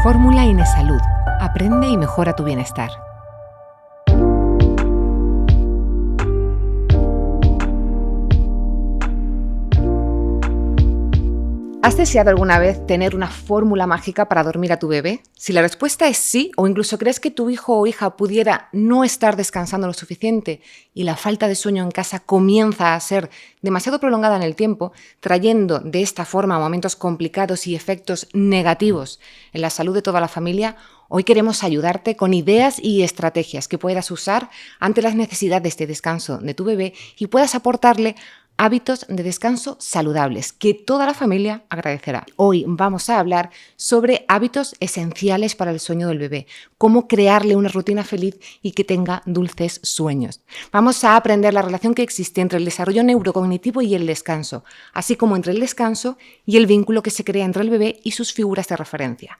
Fórmula Inesalud. Aprende y mejora tu bienestar. ¿Has deseado alguna vez tener una fórmula mágica para dormir a tu bebé? Si la respuesta es sí, o incluso crees que tu hijo o hija pudiera no estar descansando lo suficiente y la falta de sueño en casa comienza a ser demasiado prolongada en el tiempo, trayendo de esta forma momentos complicados y efectos negativos en la salud de toda la familia, hoy queremos ayudarte con ideas y estrategias que puedas usar ante las necesidades de descanso de tu bebé y puedas aportarle hábitos de descanso saludables que toda la familia agradecerá. Hoy vamos a hablar sobre hábitos esenciales para el sueño del bebé, cómo crearle una rutina feliz y que tenga dulces sueños. Vamos a aprender la relación que existe entre el desarrollo neurocognitivo y el descanso, así como entre el descanso y el vínculo que se crea entre el bebé y sus figuras de referencia.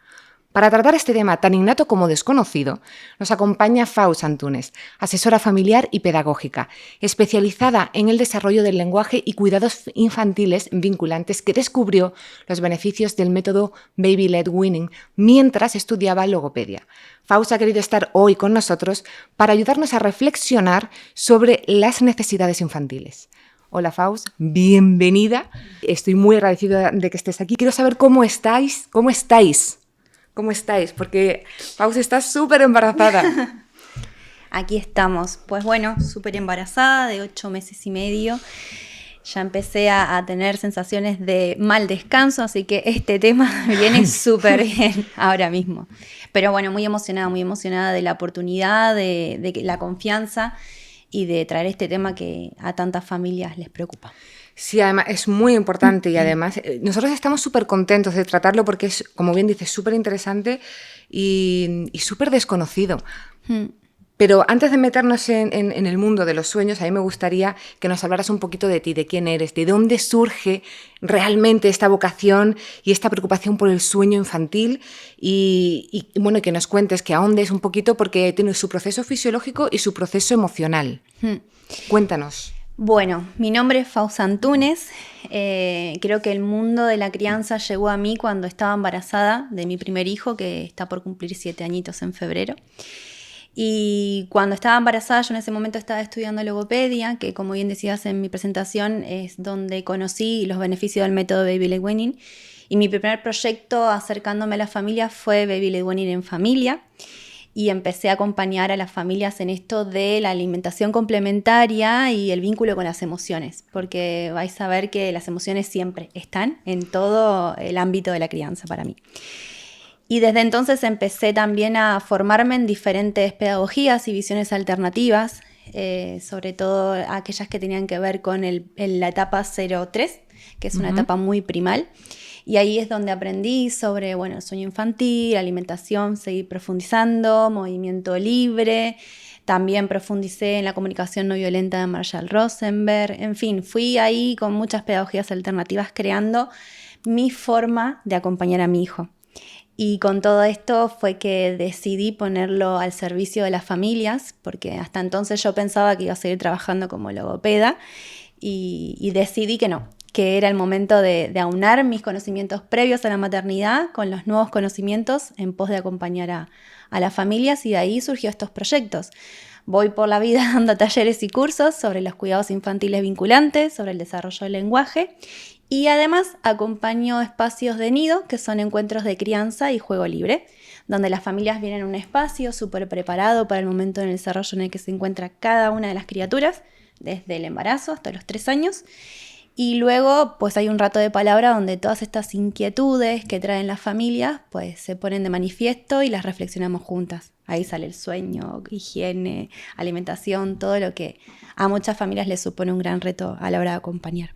Para tratar este tema tan innato como desconocido, nos acompaña Faust Antunes, asesora familiar y pedagógica, especializada en el desarrollo del lenguaje y cuidados infantiles vinculantes, que descubrió los beneficios del método Baby-Led Weaning mientras estudiaba logopedia. Faust ha querido estar hoy con nosotros para ayudarnos a reflexionar sobre las necesidades infantiles. Hola Faust, bienvenida. Estoy muy agradecida de que estés aquí. Quiero saber cómo estáis. ¿Cómo estáis? Porque Faust está súper embarazada. Aquí estamos. Pues bueno, súper embarazada, de 8 meses y medio. Ya empecé a tener sensaciones de mal descanso, así que este tema me viene súper bien ahora mismo. Pero bueno, muy emocionada de la oportunidad, de la confianza y de traer este tema que a tantas familias les preocupa. Sí, además es muy importante y además nosotros estamos súper contentos de tratarlo porque es, como bien dices, súper interesante y súper desconocido. Pero antes de meternos en el mundo de los sueños, a mí me gustaría que nos hablaras un poquito de ti, de quién eres, de dónde surge realmente esta vocación y esta preocupación por el sueño infantil y bueno, que nos cuentes, que ahondes un poquito porque tiene su proceso fisiológico y su proceso emocional. Cuéntanos. Bueno, mi nombre es Faust Antunes. Creo que el mundo de la crianza llegó a mí cuando estaba embarazada de mi primer hijo, que está por cumplir 7 añitos en febrero. Y cuando estaba embarazada, yo en ese momento estaba estudiando logopedia, que como bien decías en mi presentación, es donde conocí los beneficios del método Baby-Led Weaning. Y mi primer proyecto acercándome a la familia fue Baby-Led Weaning en familia. Y empecé a acompañar a las familias en esto de la alimentación complementaria y el vínculo con las emociones, porque vais a ver que las emociones siempre están en todo el ámbito de la crianza para mí. Y desde entonces empecé también a formarme en diferentes pedagogías y visiones alternativas, sobre todo aquellas que tenían que ver con la etapa 0-3, que es una etapa muy primal. Y ahí es donde aprendí sobre, el sueño infantil, alimentación, seguí profundizando, movimiento libre. También profundicé en la comunicación no violenta de Marshall Rosenberg. En fin, fui ahí con muchas pedagogías alternativas creando mi forma de acompañar a mi hijo. Y con todo esto fue que decidí ponerlo al servicio de las familias, porque hasta entonces yo pensaba que iba a seguir trabajando como logopeda y decidí que no, que era el momento de aunar mis conocimientos previos a la maternidad con los nuevos conocimientos en pos de acompañar a las familias, y de ahí surgió estos proyectos. Voy por la vida dando talleres y cursos sobre los cuidados infantiles vinculantes, sobre el desarrollo del lenguaje, y además acompaño espacios de nido, que son encuentros de crianza y juego libre, donde las familias vienen a un espacio súper preparado para el momento en el desarrollo en el que se encuentra cada una de las criaturas, desde el embarazo hasta los 3 años, y luego pues hay un rato de palabra donde todas estas inquietudes que traen las familias pues se ponen de manifiesto y las reflexionamos juntas. Ahí sale el sueño, higiene, alimentación, todo lo que a muchas familias les supone un gran reto a la hora de acompañar.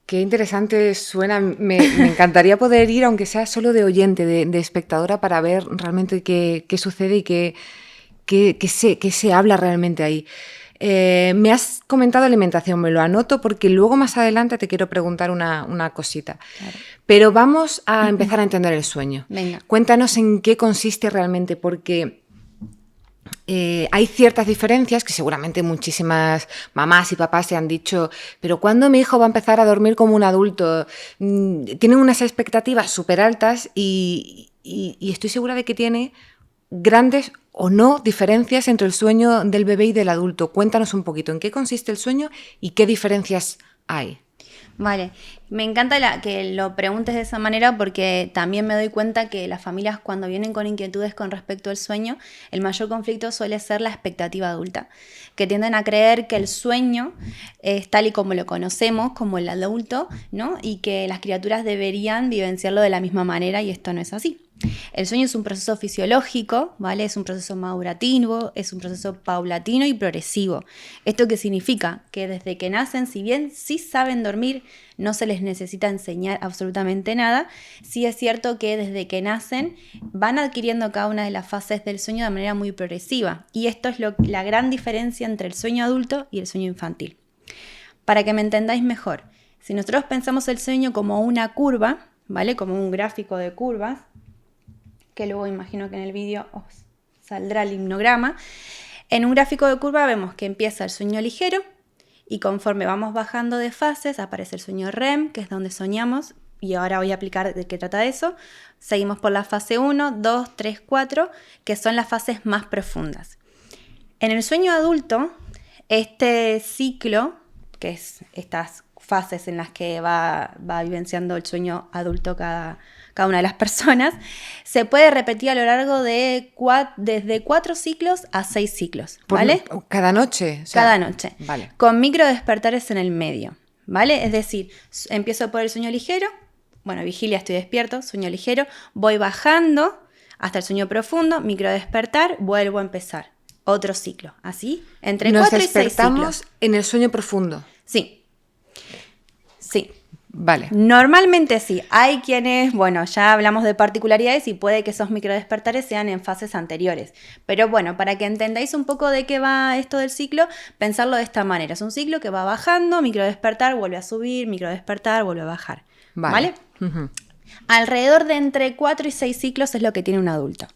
Qué interesante suena. Me encantaría poder ir, aunque sea solo de oyente, de espectadora, para ver realmente qué sucede y qué se habla realmente ahí. Me has comentado alimentación, me lo anoto porque luego más adelante te quiero preguntar una cosita. Claro. Pero vamos a empezar a entender el sueño. Venga. Cuéntanos en qué consiste realmente, porque hay ciertas diferencias que seguramente muchísimas mamás y papás te han dicho, pero ¿cuándo mi hijo va a empezar a dormir como un adulto? Tienen unas expectativas súper altas y y estoy segura de que tiene grandes o no diferencias entre el sueño del bebé y del adulto. Cuéntanos un poquito en qué consiste el sueño y qué diferencias hay. Vale, me encanta que lo preguntes de esa manera porque también me doy cuenta que las familias cuando vienen con inquietudes con respecto al sueño, el mayor conflicto suele ser la expectativa adulta, que tienden a creer que el sueño es tal y como lo conocemos, como el adulto, ¿no? Y que las criaturas deberían vivenciarlo de la misma manera y esto no es así. El sueño es un proceso fisiológico, ¿vale? Es un proceso madurativo, es un proceso paulatino y progresivo. ¿Esto qué significa? Que desde que nacen, si bien sí saben dormir, no se les necesita enseñar absolutamente nada, sí es cierto que desde que nacen van adquiriendo cada una de las fases del sueño de manera muy progresiva. Y esto es la gran diferencia entre el sueño adulto y el sueño infantil. Para que me entendáis mejor, si nosotros pensamos el sueño como una curva, ¿vale? Como un gráfico de curvas, que luego imagino que en el vídeo os saldrá el himnograma. En un gráfico de curva vemos que empieza el sueño ligero y conforme vamos bajando de fases aparece el sueño REM, que es donde soñamos, y ahora voy a explicar de qué trata eso. Seguimos por la fase 1, 2, 3, 4, que son las fases más profundas. En el sueño adulto, este ciclo, que es estas fases en las que va vivenciando el sueño adulto cada una de las personas, se puede repetir a lo largo de desde 4 ciclos a 6 ciclos, ¿vale? ¿Cada noche? O sea, cada noche, vale. Con micro despertares en el medio, ¿vale? Es decir, empiezo por el sueño ligero, bueno, vigilia, estoy despierto, sueño ligero, voy bajando hasta el sueño profundo, micro despertar, vuelvo a empezar, otro ciclo, así, entre 4 y 6 ciclos. Nos despertamos en el sueño profundo. Sí. Vale. Normalmente sí. Hay quienes, bueno, ya hablamos de particularidades y puede que esos microdespertares sean en fases anteriores. Pero bueno, para que entendáis un poco de qué va esto del ciclo, pensarlo de esta manera. Es un ciclo que va bajando, microdespertar, vuelve a subir, microdespertar, vuelve a bajar. ¿Vale? Uh-huh. Alrededor de entre 4 y 6 ciclos es lo que tiene un adulto.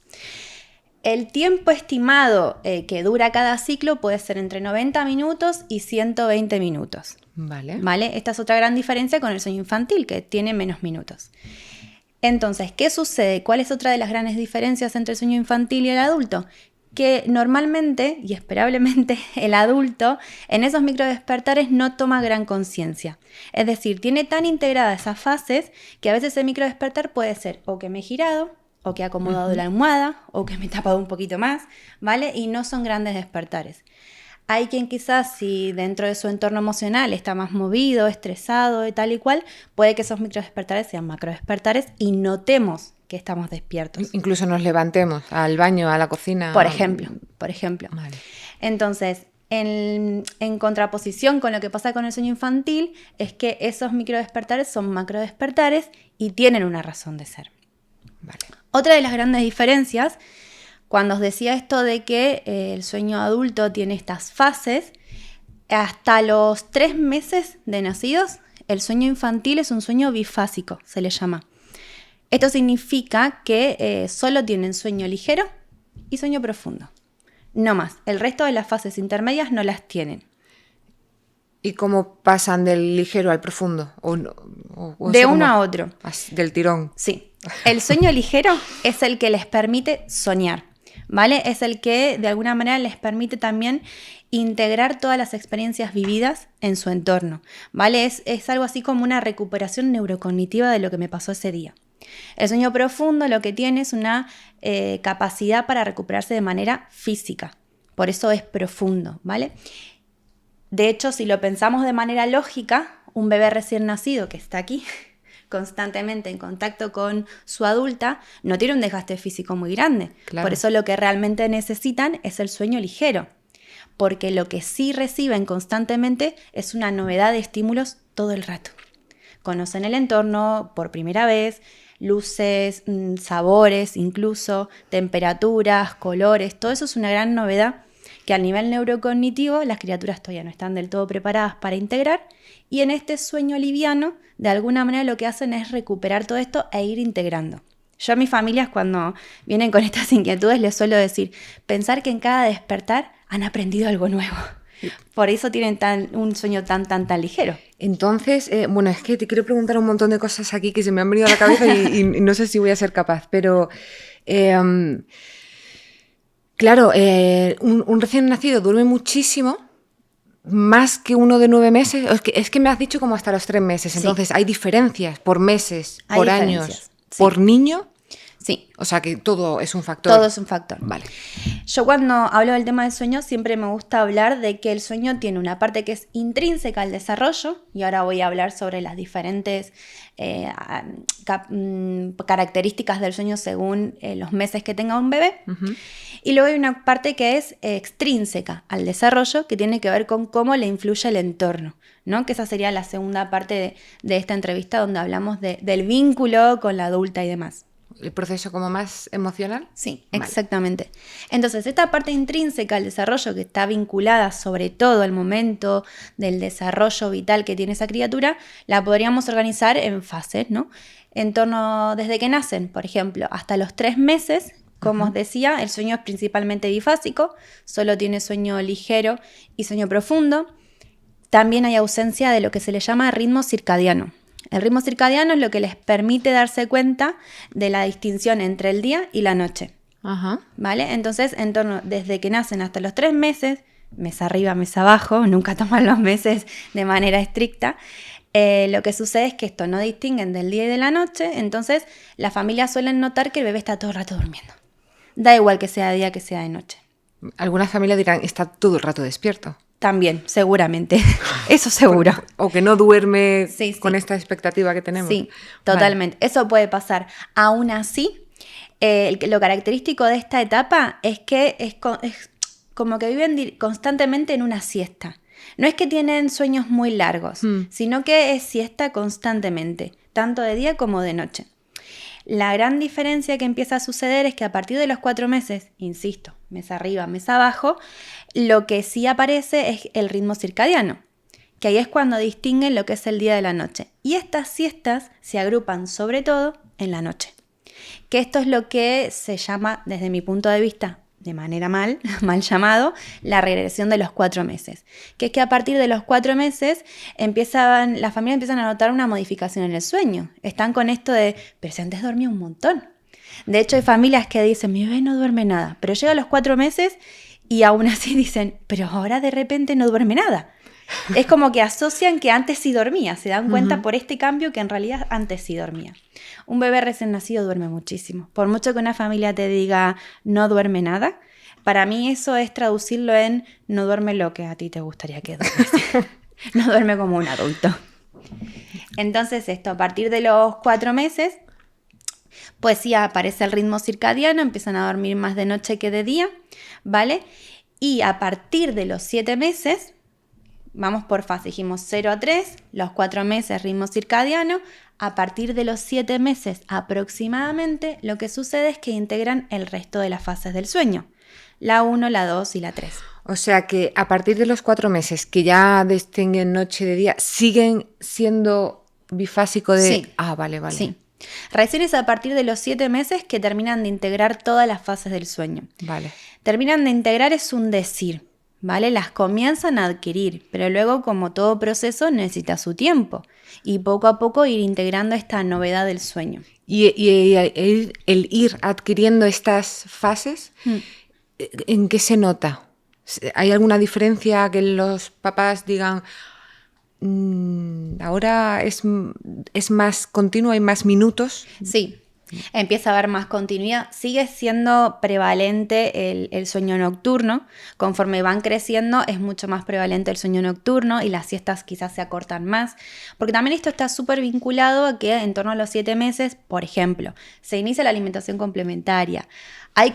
El tiempo estimado que dura cada ciclo puede ser entre 90 minutos y 120 minutos. Vale. Esta es otra gran diferencia con el sueño infantil, que tiene menos minutos. Entonces, ¿qué sucede? ¿Cuál es otra de las grandes diferencias entre el sueño infantil y el adulto? Que normalmente y esperablemente el adulto en esos microdespertares no toma gran conciencia. Es decir, tiene tan integradas esas fases que a veces el microdespertar puede ser o que me he girado, o que he acomodado la almohada, o que me he tapado un poquito más, ¿vale? Y no son grandes despertares. Hay quien quizás, si dentro de su entorno emocional está más movido, estresado y tal y cual, puede que esos microdespertares sean macrodespertares y notemos que estamos despiertos. Incluso nos levantemos al baño, a la cocina. Por ejemplo. Vale. Entonces, en contraposición con lo que pasa con el sueño infantil, es que esos microdespertares son macrodespertares y tienen una razón de ser. Vale. Otra de las grandes diferencias, cuando os decía esto de que el sueño adulto tiene estas fases, hasta los 3 meses de nacidos, el sueño infantil es un sueño bifásico, se le llama. Esto significa que solo tienen sueño ligero y sueño profundo. No más. El resto de las fases intermedias no las tienen. ¿Y cómo pasan del ligero al profundo? De uno a otro. Del tirón. Sí. El sueño ligero es el que les permite soñar, ¿vale? Es el que de alguna manera les permite también integrar todas las experiencias vividas en su entorno, ¿vale? Es algo así como una recuperación neurocognitiva de lo que me pasó ese día. El sueño profundo lo que tiene es una capacidad para recuperarse de manera física, por eso es profundo, ¿vale? De hecho, si lo pensamos de manera lógica, un bebé recién nacido que está aquí constantemente en contacto con su adulta, no tiene un desgaste físico muy grande. Claro. Por eso lo que realmente necesitan es el sueño ligero, porque lo que sí reciben constantemente es una novedad de estímulos todo el rato. Conocen el entorno por primera vez, luces, sabores incluso, temperaturas, colores, todo eso es una gran novedad que a nivel neurocognitivo las criaturas todavía no están del todo preparadas para integrar, y en este sueño liviano de alguna manera lo que hacen es recuperar todo esto e ir integrando. Yo a mis familias cuando vienen con estas inquietudes les suelo decir, pensar que en cada despertar han aprendido algo nuevo Por eso tienen un sueño tan ligero. Entonces, bueno, es que te quiero preguntar un montón de cosas aquí que se me han venido a la cabeza y no sé si voy a ser capaz, pero claro, un recién nacido duerme muchísimo, más que uno de 9 meses. Es que me has dicho como hasta los 3 meses, entonces Sí. hay diferencias por meses, Hay por diferencias, años, sí. por niño. Sí. O sea que todo es un factor. Todo es un factor. Vale. Yo cuando hablo del tema del sueño siempre me gusta hablar de que el sueño tiene una parte que es intrínseca al desarrollo, y ahora voy a hablar sobre las diferentes características del sueño según los meses que tenga un bebé. Uh-huh. Y luego hay una parte que es extrínseca al desarrollo, que tiene que ver con cómo le influye el entorno, ¿no? Que esa sería la segunda parte de esta entrevista, donde hablamos del vínculo con la adulta y demás. ¿El proceso como más emocional? Sí, Vale. exactamente. Entonces, esta parte intrínseca al desarrollo, que está vinculada sobre todo al momento del desarrollo vital que tiene esa criatura, la podríamos organizar en fases, ¿no? En torno desde que nacen, por ejemplo, hasta los 3 meses, como os decía, el sueño es principalmente bifásico, solo tiene sueño ligero y sueño profundo. También hay ausencia de lo que se le llama ritmo circadiano. El ritmo circadiano es lo que les permite darse cuenta de la distinción entre el día y la noche. Ajá. ¿Vale? Entonces, desde que nacen hasta los 3 meses, mes arriba, mes abajo, nunca toman los meses de manera estricta, lo que sucede es que esto no distinguen del día y de la noche, entonces las familias suelen notar que el bebé está todo el rato durmiendo. Da igual que sea de día que sea de noche. Algunas familias dirán, está todo el rato despierto. También, seguramente. Eso seguro. O que no duerme Sí, sí. con esta expectativa que tenemos. Sí, totalmente. Vale. Eso puede pasar. Aún así, lo característico de esta etapa es que es como que viven constantemente en una siesta. No es que tienen sueños muy largos, sino que es siesta constantemente, tanto de día como de noche. La gran diferencia que empieza a suceder es que a partir de los 4 meses, insisto, mes arriba, mes abajo, lo que sí aparece es el ritmo circadiano, que ahí es cuando distinguen lo que es el día de la noche. Y estas siestas se agrupan sobre todo en la noche, que esto es lo que se llama, desde mi punto de vista, de manera mal llamado, la regresión de los 4 meses. Que es que a partir de los 4 meses las familias empiezan a notar una modificación en el sueño. Están con esto de, pero si antes dormía un montón. De hecho, hay familias que dicen, mi bebé no duerme nada, pero llega a los 4 meses y aún así dicen, pero ahora de repente no duerme nada. Es como que asocian que antes sí dormía, se dan cuenta por este cambio que en realidad antes sí dormía. Un bebé recién nacido duerme muchísimo. Por mucho que una familia te diga no duerme nada, para mí eso es traducirlo en no duerme lo que a ti te gustaría que duerme. No duerme como un adulto. Entonces esto, a partir de los 4 meses, pues sí aparece el ritmo circadiano, empiezan a dormir más de noche que de día, ¿vale? Y a partir de los 7 meses... Vamos por fase, dijimos 0 a 3, los 4 meses ritmo circadiano. A partir de los 7 meses aproximadamente, lo que sucede es que integran el resto de las fases del sueño. La 1, la 2 y la 3. O sea que a partir de los 4 meses que ya distinguen noche de día, ¿siguen siendo bifásico de...? Sí. Ah, vale. Sí. Recién es a partir de los 7 meses que terminan de integrar todas las fases del sueño. Vale. Terminan de integrar es un decir. ¿Vale? Las comienzan a adquirir, pero luego, como todo proceso, necesita su tiempo y poco a poco ir integrando esta novedad del sueño. Y el ir adquiriendo estas fases, ¿en qué se nota? ¿Hay alguna diferencia que los papás digan, ahora es más continuo, hay más minutos? Sí. Empieza a haber más continuidad. Sigue siendo prevalente el sueño nocturno. Conforme van creciendo es mucho más prevalente el sueño nocturno y las siestas quizás se acortan más. Porque también esto está súper vinculado a que en torno a los 7 meses, por ejemplo, se inicia la alimentación complementaria. Hay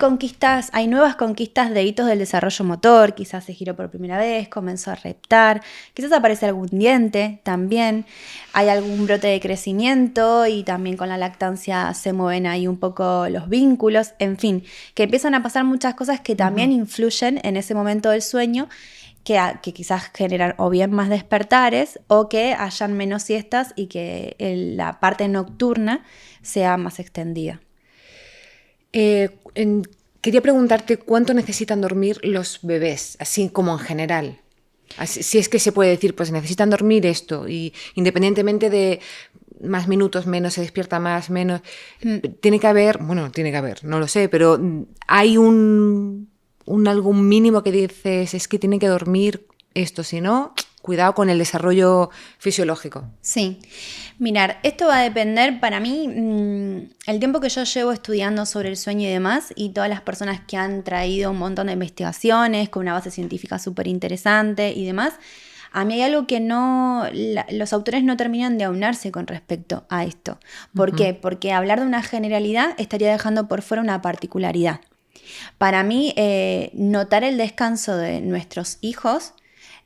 nuevas conquistas de hitos del desarrollo motor, quizás se giró por primera vez, comenzó a reptar, quizás aparece algún diente también, hay algún brote de crecimiento y también con la lactancia se mueven ahí un poco los vínculos, en fin, que empiezan a pasar muchas cosas que también influyen en ese momento del sueño, que quizás generan o bien más despertares o que hayan menos siestas y que la parte nocturna sea más extendida. Quería preguntarte cuánto necesitan dormir los bebés, así como en general. Si es que se puede decir, pues necesitan dormir esto, y independientemente de más minutos, menos, se despierta más, menos, tiene que haber, no lo sé, pero hay algún mínimo que dices, es que tienen que dormir esto, si no, cuidado con el desarrollo fisiológico. Sí, mirar, esto va a depender para mí, el tiempo que yo llevo estudiando sobre el sueño y demás, y todas las personas que han traído un montón de investigaciones con una base científica súper interesante y demás. A mí hay algo que los autores no terminan de aunarse con respecto a esto. ¿Por qué? Porque hablar de una generalidad estaría dejando por fuera una particularidad. Para mí, notar el descanso de nuestros hijos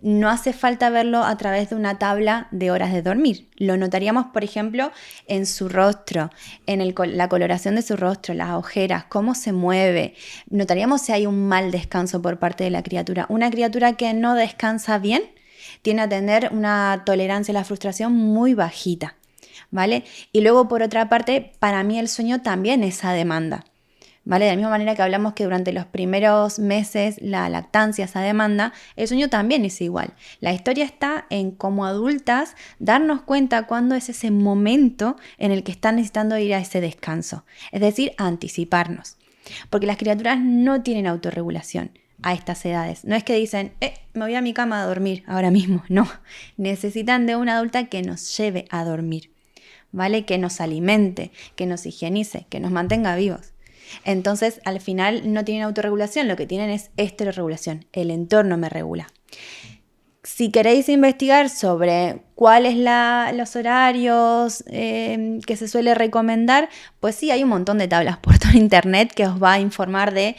no hace falta verlo a través de una tabla de horas de dormir. Lo notaríamos, por ejemplo, en su rostro, en la coloración de su rostro, las ojeras, cómo se mueve. Notaríamos si hay un mal descanso por parte de la criatura. Una criatura que no descansa bien tiende a tener una tolerancia a la frustración muy bajita, ¿vale? Y luego, por otra parte, para mí el sueño también es esa demanda, ¿vale? De la misma manera que hablamos que durante los primeros meses la lactancia, esa demanda, el sueño también es igual. La historia está en, como adultas, darnos cuenta cuándo es ese momento en el que están necesitando ir a ese descanso. Es decir, anticiparnos. Porque las criaturas no tienen autorregulación a estas edades. No es que dicen, me voy a mi cama a dormir ahora mismo. No, necesitan de una adulta que nos lleve a dormir, ¿vale? Que nos alimente, que nos higienice, que nos mantenga vivos. Entonces, al final no tienen autorregulación, lo que tienen es estereorregulación. El entorno me regula. Si queréis investigar sobre cuáles los horarios que se suele recomendar, pues sí, hay un montón de tablas por todo internet que os va a informar de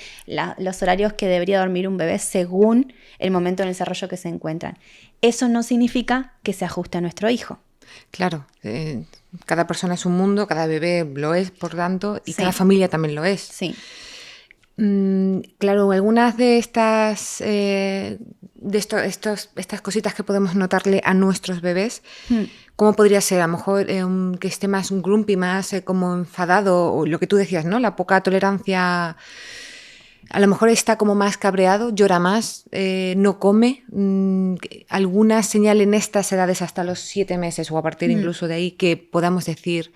los horarios que debería dormir un bebé según el momento en el desarrollo que se encuentran. Eso no significa que se ajuste a nuestro hijo. Claro, cada persona es un mundo, cada bebé lo es, por tanto, y sí. Cada familia también lo es. Sí. Claro, algunas de estas estas cositas que podemos notarle a nuestros bebés, ¿cómo podría ser? A lo mejor que esté más grumpy, más como enfadado, o lo que tú decías, ¿no? La poca tolerancia. A lo mejor está como más cabreado, llora más, no come. Alguna señal en estas edades hasta los 7 meses o a partir incluso de ahí que podamos decir,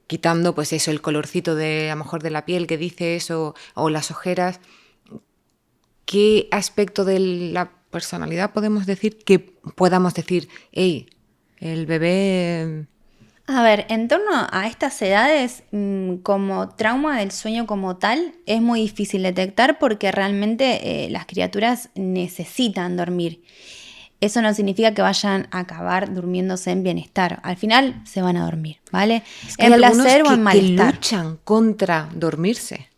quitando pues eso, el colorcito de a lo mejor de la piel que dices o las ojeras, ¿qué aspecto de la personalidad podemos decir que podamos decir, hey, el bebé... A ver, en torno a estas edades, como trauma del sueño como tal, es muy difícil detectar porque realmente las criaturas necesitan dormir. Eso no significa que vayan a acabar durmiéndose en bienestar. Al final se van a dormir, ¿vale? Es que en placer o en malestar. Que luchan contra dormirse.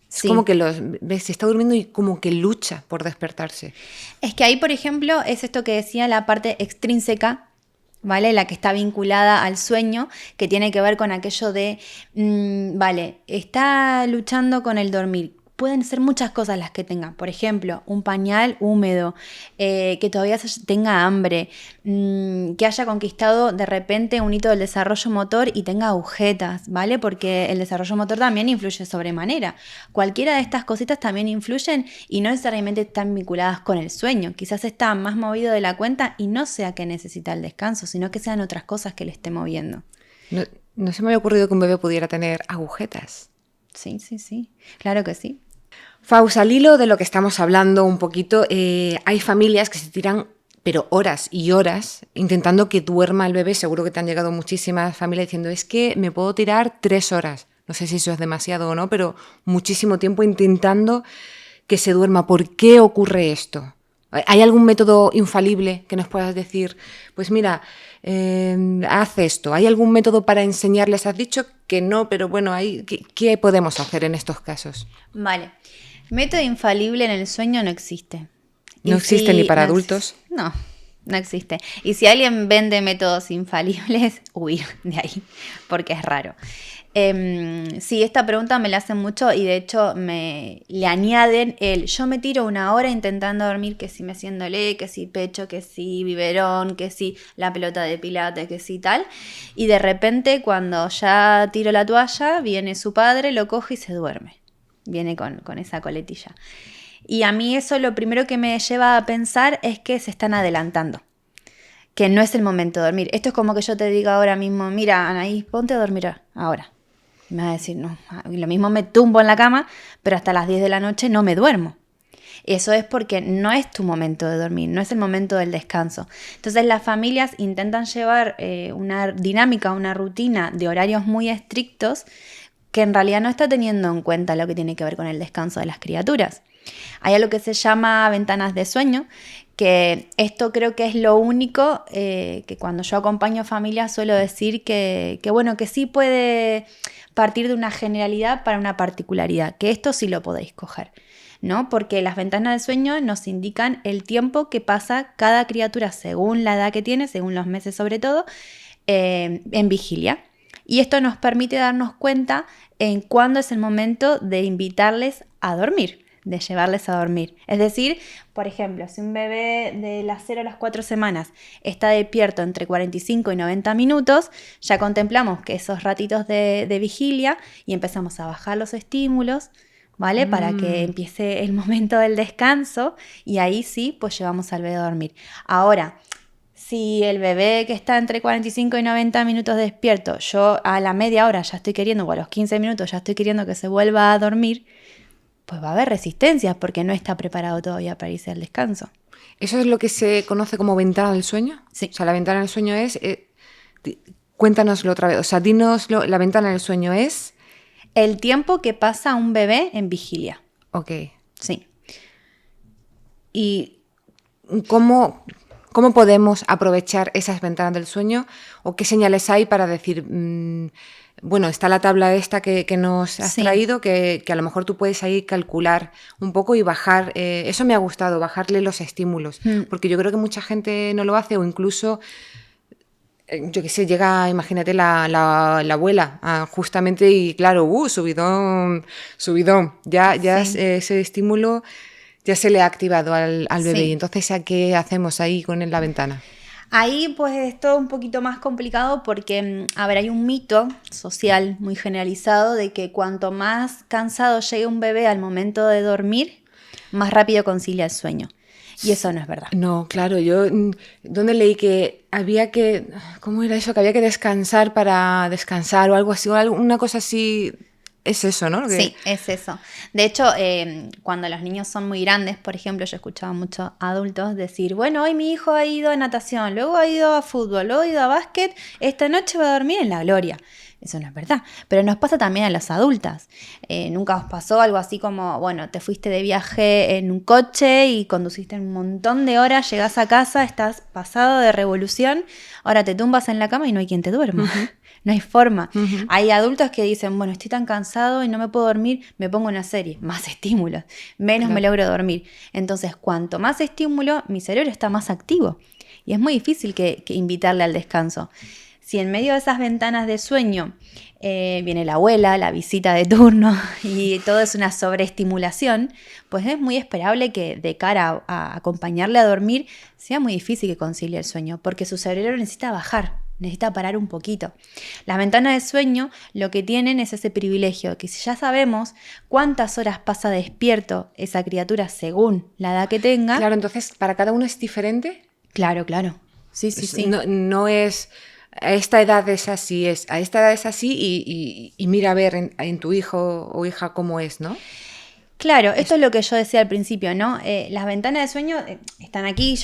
Sí. Es como que se está durmiendo y como que lucha por despertarse. Es que ahí, por ejemplo, es esto que decía la parte extrínseca, ¿vale? La que está vinculada al sueño, que tiene que ver con aquello de, vale, está luchando con el dormir. Pueden ser muchas cosas las que tengan. Por ejemplo, un pañal húmedo, que todavía tenga hambre, que haya conquistado de repente un hito del desarrollo motor y tenga agujetas, ¿vale? Porque el desarrollo motor también influye sobremanera. Cualquiera de estas cositas también influyen y no necesariamente están vinculadas con el sueño. Quizás está más movido de la cuenta y no sea que necesita el descanso, sino que sean otras cosas que le esté moviendo. No se me había ocurrido que un bebé pudiera tener agujetas. Sí. Claro que sí. Faust, al hilo de lo que estamos hablando un poquito, hay familias que se tiran, pero horas y horas, intentando que duerma el bebé. Seguro que te han llegado muchísimas familias diciendo, es que me puedo tirar 3 horas. No sé si eso es demasiado o no, pero muchísimo tiempo intentando que se duerma. ¿Por qué ocurre esto? ¿Hay algún método infalible que nos puedas decir? Pues mira, haz esto. ¿Hay algún método para enseñarles? Has dicho que no, pero bueno, ¿qué podemos hacer en estos casos? Vale. Método infalible en el sueño no existe. ¿No existe ni para adultos? No existe. Y si alguien vende métodos infalibles, huir de ahí, porque es raro. Sí, esta pregunta me la hacen mucho y de hecho le añaden yo me tiro 1 hora intentando dormir, que si meciéndole, que si pecho, que si biberón, que si la pelota de pilates, que si tal. Y de repente cuando ya tiro la toalla, viene su padre, lo coge y se duerme. Viene con esa coletilla. Y a mí eso lo primero que me lleva a pensar es que se están adelantando, que no es el momento de dormir. Esto es como que yo te diga ahora mismo, mira, Anaís, ponte a dormir ahora. Y me vas a decir, no, y lo mismo me tumbo en la cama, pero hasta las 10 de la noche no me duermo. Eso es porque no es tu momento de dormir, no es el momento del descanso. Entonces las familias intentan llevar una dinámica, una rutina de horarios muy estrictos que en realidad no está teniendo en cuenta lo que tiene que ver con el descanso de las criaturas. Hay algo que se llama ventanas de sueño, que esto creo que es lo único que cuando yo acompaño familias suelo decir que sí puede partir de una generalidad para una particularidad, que esto sí lo podéis coger, ¿no? Porque las ventanas de sueño nos indican el tiempo que pasa cada criatura según la edad que tiene, según los meses sobre todo, en vigilia. Y esto nos permite darnos cuenta en cuándo es el momento de invitarles a dormir, de llevarles a dormir. Es decir, por ejemplo, si un bebé de las 0 a las 4 semanas está despierto entre 45 y 90 minutos, ya contemplamos que esos ratitos de vigilia y empezamos a bajar los estímulos, ¿vale? Para que empiece el momento del descanso y ahí sí, pues llevamos al bebé a dormir. Ahora, si el bebé que está entre 45 y 90 minutos despierto, yo a la media hora ya estoy queriendo, o a los 15 minutos ya estoy queriendo que se vuelva a dormir, pues va a haber resistencias porque no está preparado todavía para irse al descanso. ¿Eso es lo que se conoce como ventana del sueño? Sí. O sea, la ventana del sueño es... cuéntanoslo otra vez. O sea, dínoslo, la ventana del sueño es... El tiempo que pasa un bebé en vigilia. Ok. Sí. ¿Y cómo podemos aprovechar esas ventanas del sueño? ¿O qué señales hay para decir... bueno, está la tabla esta que nos has traído, que a lo mejor tú puedes ahí calcular un poco y bajar, eso me ha gustado, bajarle los estímulos, porque yo creo que mucha gente no lo hace o incluso, yo qué sé, llega, imagínate, la abuela justamente y claro, subidón, ya ese estímulo ya se le ha activado al bebé y entonces ¿a qué hacemos ahí con la ventana? Ahí pues es todo un poquito más complicado porque, hay un mito social muy generalizado de que cuanto más cansado llegue un bebé al momento de dormir, más rápido concilia el sueño. Y eso no es verdad. No, claro, yo donde leí que había que, ¿cómo era eso? Que había que descansar para descansar o algo así, o una cosa así. Es eso, ¿no? Sí, es eso. De hecho, cuando los niños son muy grandes, por ejemplo, yo escuchaba muchos adultos decir, bueno, hoy mi hijo ha ido a natación, luego ha ido a fútbol, luego ha ido a básquet, esta noche va a dormir en la gloria. Eso no es verdad, pero nos pasa también a las adultas. ¿Nunca os pasó algo así como, bueno, te fuiste de viaje en un coche y conduciste un montón de horas, llegás a casa, estás pasado de revolución, ahora te tumbas en la cama y no hay quien te duerma? Uh-huh. No hay forma. Uh-huh. Hay adultos que dicen, bueno, estoy tan cansado y no me puedo dormir, me pongo una serie, más estímulos, menos me logro dormir. Entonces, cuanto más estímulo, mi cerebro está más activo y es muy difícil que invitarle al descanso. Si en medio de esas ventanas de sueño viene la abuela, la visita de turno y todo es una sobreestimulación, pues es muy esperable que de cara a acompañarle a dormir sea muy difícil que concilie el sueño, porque su cerebro necesita bajar, necesita parar un poquito. Las ventanas de sueño lo que tienen es ese privilegio, que si ya sabemos cuántas horas pasa despierto esa criatura según la edad que tenga... Claro, entonces, ¿para cada uno es diferente? Claro. Sí. No es... A esta edad es así, a esta edad es así y mira a ver en tu hijo o hija cómo es, ¿no? Claro, esto es lo que yo decía al principio, ¿no? Las ventanas de sueño están aquí,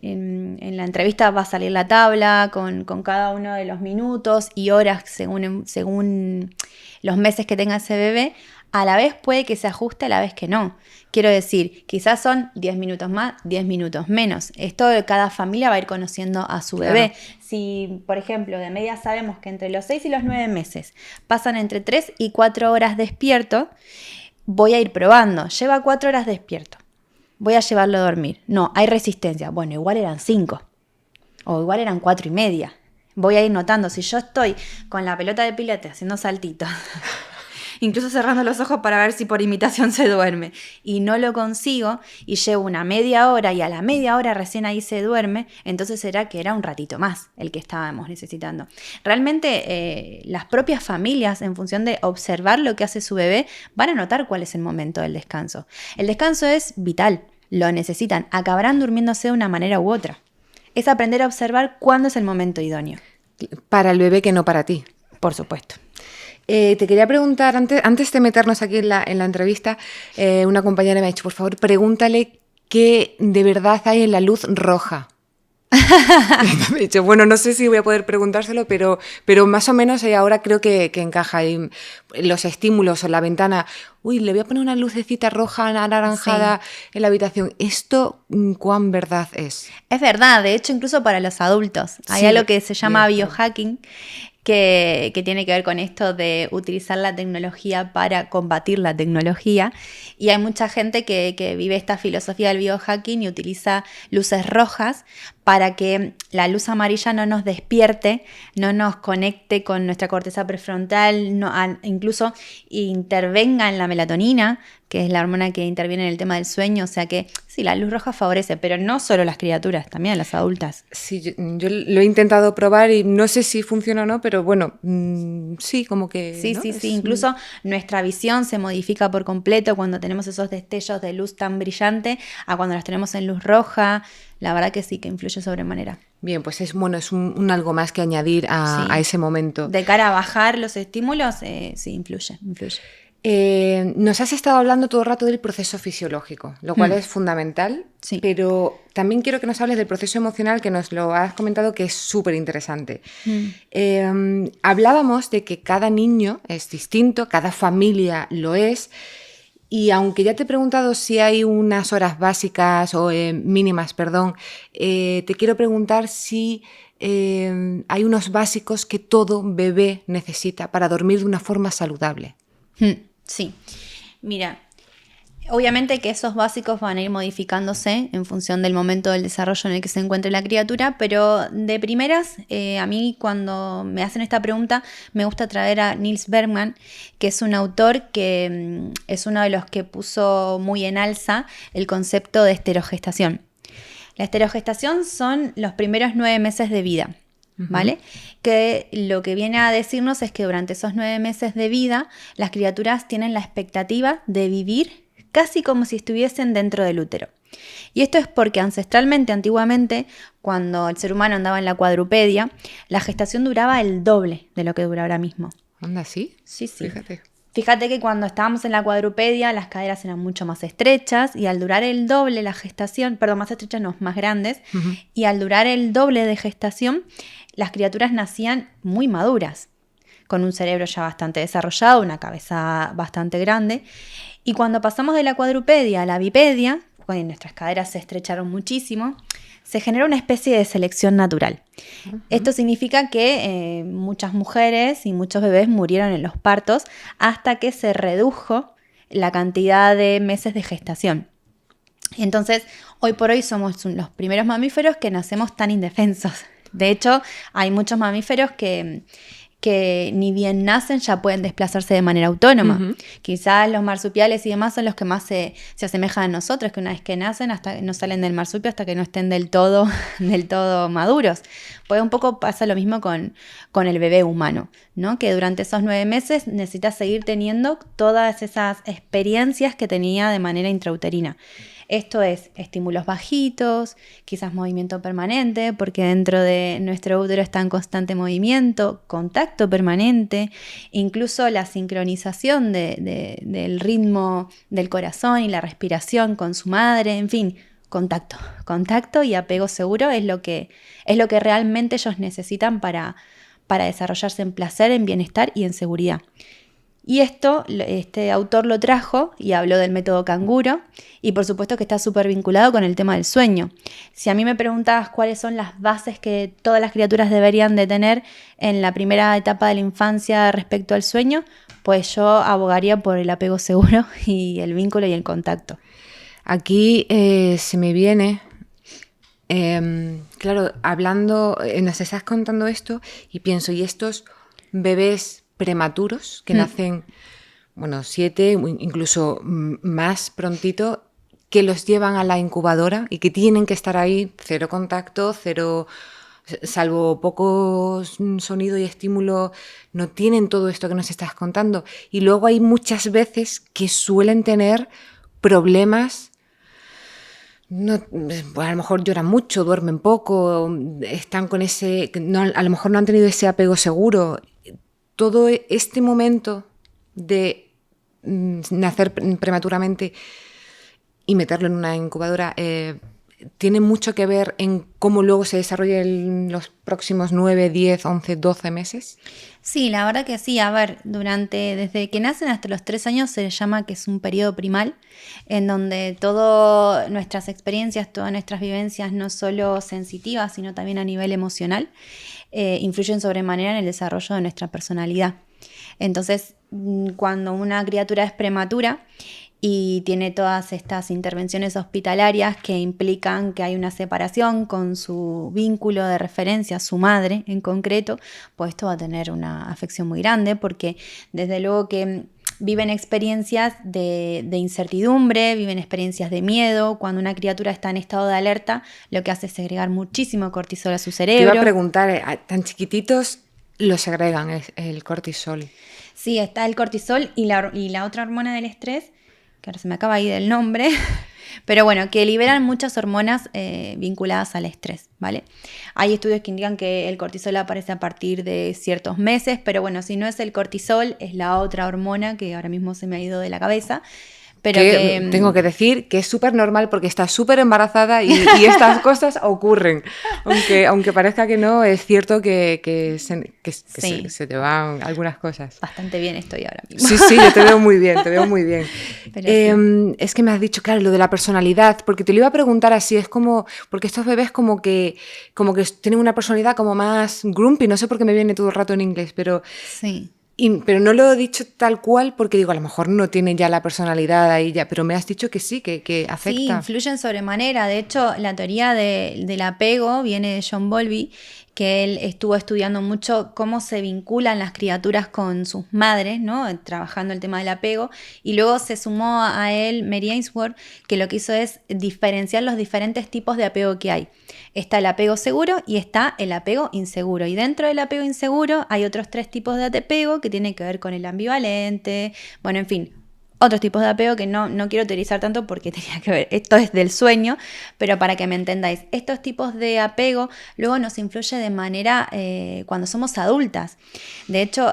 en la entrevista va a salir la tabla con cada uno de los minutos y horas según los meses que tenga ese bebé. A la vez puede que se ajuste, a la vez que no. Quiero decir, quizás son 10 minutos más, 10 minutos menos. Esto de cada familia va a ir conociendo a su bebé. Si, por ejemplo, de media sabemos que entre los 6 y los 9 meses pasan entre 3 y 4 horas despierto, voy a ir probando. Lleva 4 horas despierto. Voy a llevarlo a dormir. No, hay resistencia. Bueno, igual eran 5. O igual eran 4 y media. Voy a ir notando. Si yo estoy con la pelota de pilates haciendo saltitos... incluso cerrando los ojos para ver si por imitación se duerme. Y no lo consigo y llevo una media hora y a la media hora recién ahí se duerme, entonces será que era un ratito más el que estábamos necesitando. Realmente las propias familias, en función de observar lo que hace su bebé, van a notar cuál es el momento del descanso. El descanso es vital, lo necesitan, acabarán durmiéndose de una manera u otra. Es aprender a observar cuándo es el momento idóneo. Para el bebé, que no para ti. Por supuesto. Te quería preguntar, antes de meternos aquí en la entrevista, una compañera me ha dicho, por favor, pregúntale qué de verdad hay en la luz roja. Me he dicho, bueno, no sé si voy a poder preguntárselo, pero más o menos ahora creo que encaja ahí los estímulos o la ventana. Uy, le voy a poner una lucecita roja, anaranjada en la habitación. ¿Esto cuán verdad es? Es verdad, de hecho, incluso para los adultos. Hay algo que se llama biohacking, que tiene que ver con esto de utilizar la tecnología para combatir la tecnología. Y hay mucha gente que vive esta filosofía del biohacking y utiliza luces rojas para que la luz amarilla no nos despierte, no nos conecte con nuestra corteza prefrontal, incluso intervenga en la melatonina, que es la hormona que interviene en el tema del sueño. O sea que sí, la luz roja favorece, pero no solo a las criaturas, también a las adultas. Sí, yo lo he intentado probar y no sé si funciona o no, pero bueno, sí, como que... Sí, ¿no? sí. Incluso nuestra visión se modifica por completo cuando tenemos esos destellos de luz tan brillante a cuando las tenemos en luz roja. La verdad que sí, que influye sobremanera. Bien, pues es un algo más que añadir a ese momento. De cara a bajar los estímulos, sí, influye. Nos has estado hablando todo el rato del proceso fisiológico, lo cual es fundamental, sí. Pero también quiero que nos hables del proceso emocional, que nos lo has comentado, que es súper interesante. Hablábamos de que cada niño es distinto, cada familia lo es, y aunque ya te he preguntado si hay unas horas básicas o mínimas, te quiero preguntar si hay unos básicos que todo bebé necesita para dormir de una forma saludable. Sí, mira, obviamente que esos básicos van a ir modificándose en función del momento del desarrollo en el que se encuentre la criatura, pero de primeras, a mí cuando me hacen esta pregunta me gusta traer a Niels Bergman, que es un autor que es uno de los que puso muy en alza el concepto de esterogestación. La esterogestación son los primeros 9 meses de vida. ¿Vale? Que lo que viene a decirnos es que durante esos 9 meses de vida las criaturas tienen la expectativa de vivir casi como si estuviesen dentro del útero. Y esto es porque ancestralmente, antiguamente, cuando el ser humano andaba en la cuadrupedia, la gestación duraba el doble de lo que dura ahora mismo. ¿Anda así? Sí. Fíjate que cuando estábamos en la cuadrupedia las caderas eran mucho más estrechas y al durar el doble la gestación, más estrechas no, más grandes, y al durar el doble de gestación, las criaturas nacían muy maduras, con un cerebro ya bastante desarrollado, una cabeza bastante grande. Y cuando pasamos de la cuadrupedia a la bipedia, cuando nuestras caderas se estrecharon muchísimo, se generó una especie de selección natural. Esto significa que muchas mujeres y muchos bebés murieron en los partos hasta que se redujo la cantidad de meses de gestación. Entonces, hoy por hoy somos los primeros mamíferos que nacemos tan indefensos. De hecho, hay muchos mamíferos que ni bien nacen ya pueden desplazarse de manera autónoma. Quizás los marsupiales y demás son los que más se asemejan a nosotros, que una vez que nacen hasta no salen del marsupio hasta que no estén del todo maduros. Pues un poco pasa lo mismo con el bebé humano, ¿no? Que durante esos 9 meses necesita seguir teniendo todas esas experiencias que tenía de manera intrauterina. Esto es estímulos bajitos, quizás movimiento permanente, porque dentro de nuestro útero está en constante movimiento, contacto permanente, incluso la sincronización del ritmo del corazón y la respiración con su madre, en fin, contacto y apego seguro es lo que realmente ellos necesitan para desarrollarse en placer, en bienestar y en seguridad. Y este autor lo trajo y habló del método canguro y por supuesto que está súper vinculado con el tema del sueño. Si a mí me preguntabas cuáles son las bases que todas las criaturas deberían de tener en la primera etapa de la infancia respecto al sueño, pues yo abogaría por el apego seguro y el vínculo y el contacto. Aquí se me viene, claro, nos estás contando esto y pienso, ¿y estos bebés prematuros que nacen bueno, 7, incluso más prontito, que los llevan a la incubadora y que tienen que estar ahí, cero contacto, cero, salvo poco sonido y estímulo, no tienen todo esto que nos estás contando. Y luego hay muchas veces que suelen tener problemas. No, pues a lo mejor lloran mucho, duermen poco, están con ese, no, a lo mejor no han tenido ese apego seguro. Todo este momento de nacer prematuramente y meterlo en una incubadora tiene mucho que ver en cómo luego se desarrolla en los próximos 9, 10, 11, 12 meses. Sí, la verdad que sí. A ver, desde que nacen hasta los 3 años se les llama que es un periodo primal, en donde todas nuestras experiencias, todas nuestras vivencias, no solo sensitivas, sino también a nivel emocional, influyen sobremanera en el desarrollo de nuestra personalidad. Entonces, cuando una criatura es prematura y tiene todas estas intervenciones hospitalarias que implican que hay una separación con su vínculo de referencia, su madre en concreto, pues esto va a tener una afección muy grande, porque desde luego que viven experiencias de incertidumbre, viven experiencias de miedo. Cuando una criatura está en estado de alerta, lo que hace es segregar muchísimo cortisol a su cerebro. Te iba a preguntar, tan chiquititos lo segregan el cortisol. Sí, está el cortisol y la otra hormona del estrés, que ahora se me acaba ahí del nombre, pero bueno, que liberan muchas hormonas vinculadas al estrés, ¿vale? Hay estudios que indican que el cortisol aparece a partir de ciertos meses, pero bueno, si no es el cortisol, es la otra hormona que ahora mismo se me ha ido de la cabeza. Pero que tengo que decir que es súper normal porque estás súper embarazada y estas cosas ocurren. Aunque parezca que no, es cierto que sí. se te van algunas cosas. Bastante bien estoy ahora mismo. Sí, yo te veo muy bien, te veo muy bien. Sí. Es que me has dicho, claro, lo de la personalidad, porque te lo iba a preguntar así, es como, porque estos bebés como que tienen una personalidad como más grumpy, no sé por qué me viene todo el rato en inglés, pero... Sí. Pero no lo he dicho tal cual porque digo, a lo mejor no tienen ya la personalidad ahí ya, pero me has dicho que sí, que afecta. Sí, influyen sobremanera. De hecho, la teoría del apego viene de John Bowlby, que él estuvo estudiando mucho cómo se vinculan las criaturas con sus madres, ¿no? Trabajando el tema del apego. Y luego se sumó a él Mary Ainsworth, que lo que hizo es diferenciar los diferentes tipos de apego que hay. Está el apego seguro y está el apego inseguro. Y dentro del apego inseguro hay otros 3 tipos de apego que tienen que ver con el ambivalente, bueno, en fin, otros tipos de apego que no quiero utilizar tanto porque tenía que ver, esto es del sueño, pero para que me entendáis, estos tipos de apego luego nos influye de manera cuando somos adultas. De hecho,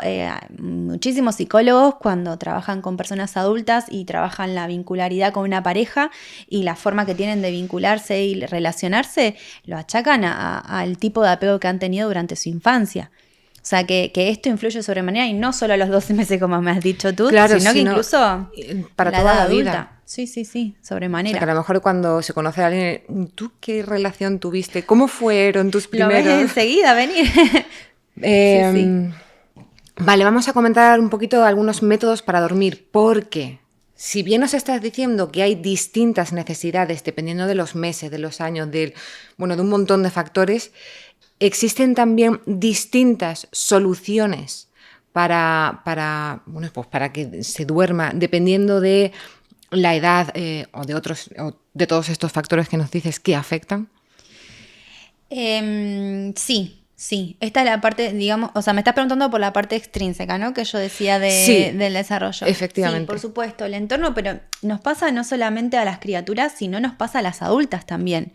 muchísimos psicólogos cuando trabajan con personas adultas y trabajan la vincularidad con una pareja y la forma que tienen de vincularse y relacionarse, lo achacan al tipo de apego que han tenido durante su infancia. O sea, que esto influye sobremanera y no solo a los 12 meses, como me has dicho tú, claro, sino que incluso para toda la vida. Sí, sobremanera. O sea, que a lo mejor cuando se conoce a alguien, ¿tú qué relación tuviste? ¿Cómo fueron tus primeros? Lo ves enseguida venir. Sí. Vale, vamos a comentar un poquito algunos métodos para dormir, porque si bien nos estás diciendo que hay distintas necesidades dependiendo de los meses, de los años, de un montón de factores, existen también distintas soluciones para que se duerma, dependiendo de la edad o de todos estos factores que nos dices que afectan. Sí. Esta es la parte, digamos, o sea, me estás preguntando por la parte extrínseca, ¿no? Que yo decía del desarrollo. Efectivamente. Sí, por supuesto, el entorno, pero nos pasa no solamente a las criaturas, sino nos pasa a las adultas también.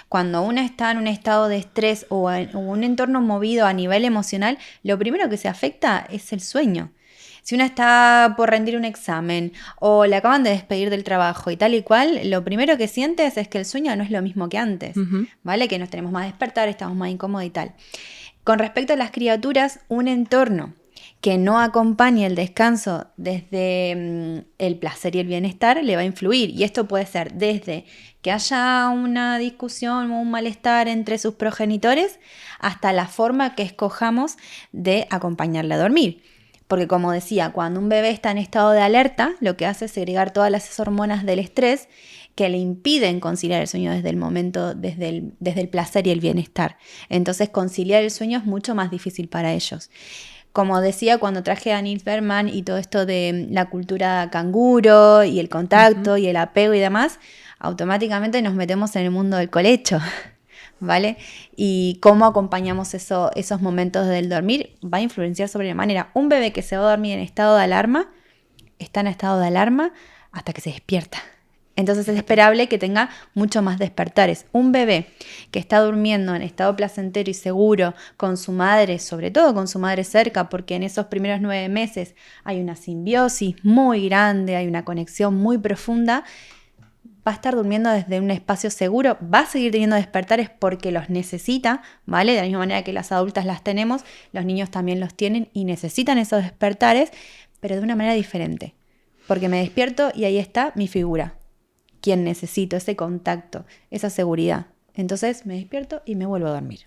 Cuando uno está en un estado de estrés o un entorno movido a nivel emocional, lo primero que se afecta es el sueño. Si una está por rendir un examen o le acaban de despedir del trabajo y tal y cual, lo primero que sientes es que el sueño no es lo mismo que antes, ¿vale? Que nos tenemos más despertar, estamos más incómodos y tal. Con respecto a las criaturas, un entorno que no acompañe el descanso desde el placer y el bienestar le va a influir. Y esto puede ser desde que haya una discusión o un malestar entre sus progenitores hasta la forma que escojamos de acompañarle a dormir. Porque como decía, cuando un bebé está en estado de alerta, lo que hace es segregar todas las hormonas del estrés que le impiden conciliar el sueño desde el placer y el bienestar. Entonces conciliar el sueño es mucho más difícil para ellos. como decía, cuando traje a Nils Bergman y todo esto de la cultura canguro y el contacto y el apego y demás, automáticamente nos metemos en el mundo del colecho, ¿vale? Y cómo acompañamos esos momentos del dormir va a influenciar sobremanera. Un bebé que se va a dormir en estado de alarma, está en estado de alarma hasta que se despierta. Entonces es esperable que tenga mucho más despertares. Un bebé que está durmiendo en estado placentero y seguro con su madre, sobre todo con su madre cerca, porque en esos primeros 9 meses hay una simbiosis muy grande, hay una conexión muy profunda, va a estar durmiendo desde un espacio seguro, va a seguir teniendo despertares porque los necesita, ¿vale? De la misma manera que las adultas las tenemos, los niños también los tienen y necesitan esos despertares, pero de una manera diferente. Porque me despierto y ahí está mi figura. Quien necesito, ese contacto, esa seguridad. Entonces me despierto y me vuelvo a dormir.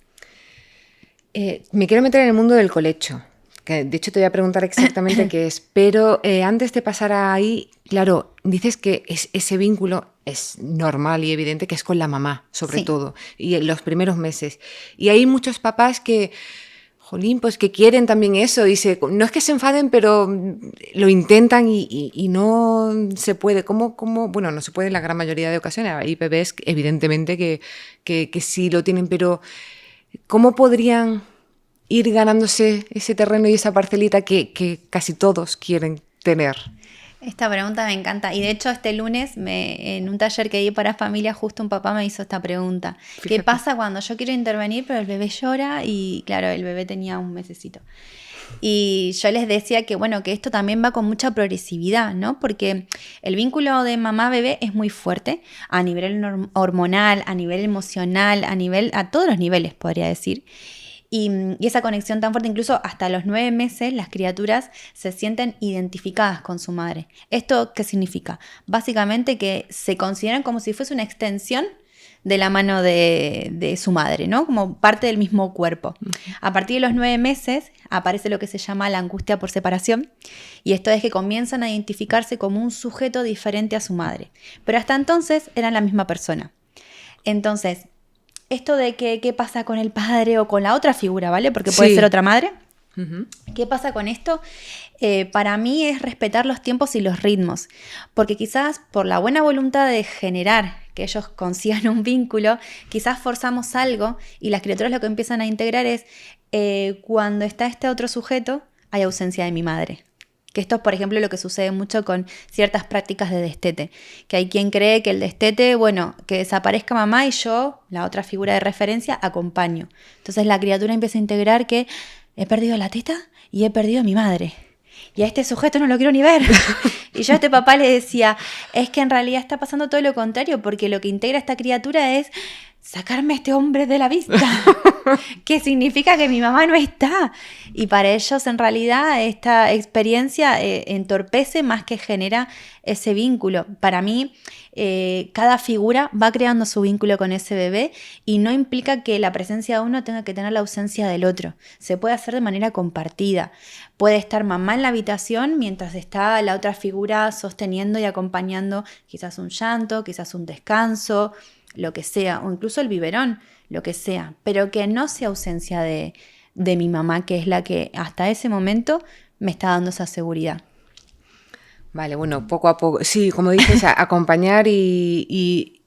Me quiero meter en el mundo del colecho, que de hecho te voy a preguntar exactamente qué es, pero antes de pasar ahí, claro, dices que ese vínculo es normal y evidente que es con la mamá, sobre todo, y en los primeros meses. Y hay muchos papás que, jolín, pues que quieren también eso, no es que se enfaden, pero lo intentan y no se puede. Bueno, no se puede en la gran mayoría de ocasiones. Hay bebés, evidentemente, que sí lo tienen, pero ¿cómo podrían ir ganándose ese terreno y esa parcelita que casi todos quieren tener? Esta pregunta me encanta. Y de hecho este lunes en un taller que di para familias, justo un papá me hizo esta pregunta. Fíjate. ¿Qué pasa cuando yo quiero intervenir pero el bebé llora? Y claro, el bebé tenía un mesecito. Y yo les decía que bueno, que esto también va con mucha progresividad, ¿no? Porque el vínculo de mamá-bebé es muy fuerte a nivel hormonal, a nivel emocional, a todos los niveles, podría decir. Y esa conexión tan fuerte, incluso hasta los 9 meses, las criaturas se sienten identificadas con su madre. ¿Esto qué significa? Básicamente que se consideran como si fuese una extensión de la mano de su madre, ¿no? Como parte del mismo cuerpo. A partir de los 9 meses aparece lo que se llama la angustia por separación, y esto es que comienzan a identificarse como un sujeto diferente a su madre. Pero hasta entonces eran la misma persona. Entonces, esto de que qué pasa con el padre o con la otra figura, ¿vale? Porque puede ser otra madre. Uh-huh. ¿Qué pasa con esto? Para mí es respetar los tiempos y los ritmos, porque quizás por la buena voluntad de generar que ellos consigan un vínculo, quizás forzamos algo y las criaturas lo que empiezan a integrar es cuando está este otro sujeto hay ausencia de mi madre. Que esto es, por ejemplo, lo que sucede mucho con ciertas prácticas de destete. Que hay quien cree que el destete, bueno, que desaparezca mamá y yo, la otra figura de referencia, acompaño. Entonces la criatura empieza a integrar que he perdido la teta y he perdido a mi madre. Y a este sujeto no lo quiero ni ver. Y yo a este papá le decía, es que en realidad está pasando todo lo contrario, porque lo que integra esta criatura es sacarme a este hombre de la vista, que significa que mi mamá no está. Y para ellos en realidad esta experiencia entorpece más que genera ese vínculo. Para mí cada figura va creando su vínculo con ese bebé y no implica que la presencia de uno tenga que tener la ausencia del otro. Se puede hacer de manera compartida. Puede estar mamá en la habitación mientras está la otra figura sosteniendo y acompañando quizás un llanto, quizás un descanso, lo que sea, o incluso el biberón, lo que sea, pero que no sea ausencia de mi mamá, que es la que hasta ese momento me está dando esa seguridad. Vale, bueno, poco a poco, sí, como dices, acompañar y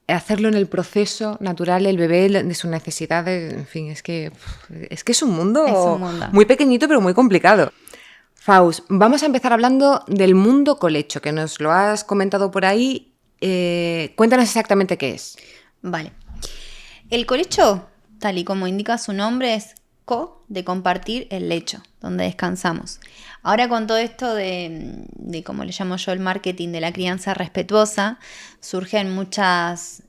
hacerlo en el proceso natural, el bebé de sus necesidades, en fin, es que es un mundo muy pequeñito pero muy complicado. Faust, vamos a empezar hablando del mundo colecho, que nos lo has comentado por ahí. Cuéntanos exactamente qué es. Vale. El colecho, tal y como indica su nombre, es de compartir el lecho, donde descansamos. Ahora con todo esto de como le llamo yo el marketing de la crianza respetuosa, surgen muchos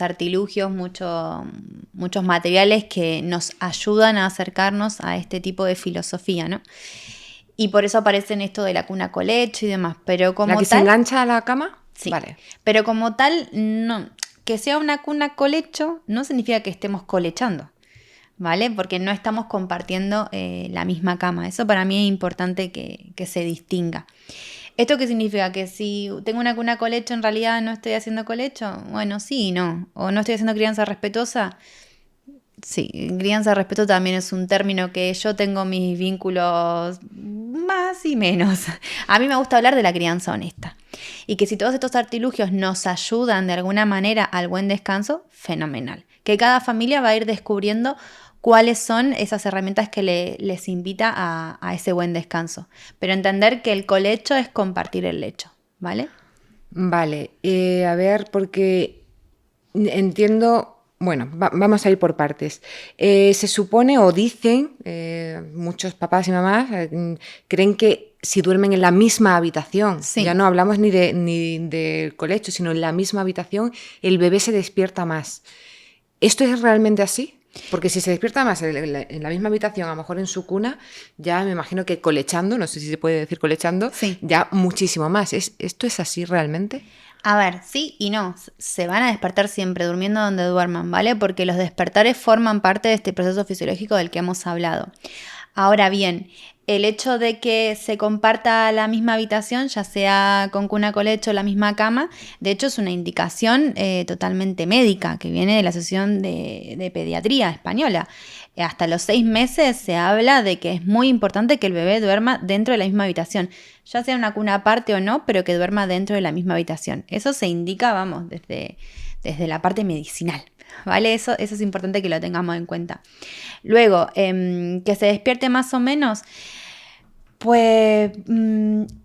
artilugios, muchos materiales que nos ayudan a acercarnos a este tipo de filosofía, ¿no? Y por eso aparecen esto de la cuna colecho y demás. Pero como ¿La que se engancha a la cama? Sí, vale. Pero como tal, no. Que sea una cuna colecho no significa que estemos colechando, ¿vale? Porque no estamos compartiendo la misma cama. Eso para mí es importante que se distinga. ¿Esto qué significa? Que si tengo una cuna colecho, en realidad no estoy haciendo colecho. Bueno, sí y no. O no estoy haciendo crianza respetuosa. Sí, crianza de respeto también es un término que yo tengo mis vínculos más y menos. A mí me gusta hablar de la crianza honesta. Y que si todos estos artilugios nos ayudan de alguna manera al buen descanso, fenomenal. Que cada familia va a ir descubriendo cuáles son esas herramientas que les invita a ese buen descanso. Pero entender que el colecho es compartir el lecho, ¿vale? Vale, a ver, porque entiendo, bueno, vamos a ir por partes. Se supone o dicen, muchos papás y mamás creen que si duermen en la misma habitación, Sí. ya no hablamos ni del colecho, sino en la misma habitación, el bebé se despierta más. ¿Esto es realmente así? Porque si se despierta más en la misma habitación, a lo mejor en su cuna, ya me imagino que colechando, no sé si se puede decir colechando, Sí. ya muchísimo más. ¿Esto es así realmente? A ver, sí y no. Se van a despertar siempre durmiendo donde duerman, ¿vale? Porque los despertares forman parte de este proceso fisiológico del que hemos hablado. Ahora bien, el hecho de que se comparta la misma habitación, ya sea con cuna, colecho o la misma cama, de hecho es una indicación totalmente médica que viene de la Asociación de Pediatría Española. Hasta los 6 meses se habla de que es muy importante que el bebé duerma dentro de la misma habitación, ya sea una cuna aparte o no, pero que duerma dentro de la misma habitación. Eso se indica, vamos, desde la parte medicinal. ¿Vale? Eso es importante que lo tengamos en cuenta. Luego, que se despierte más o menos, pues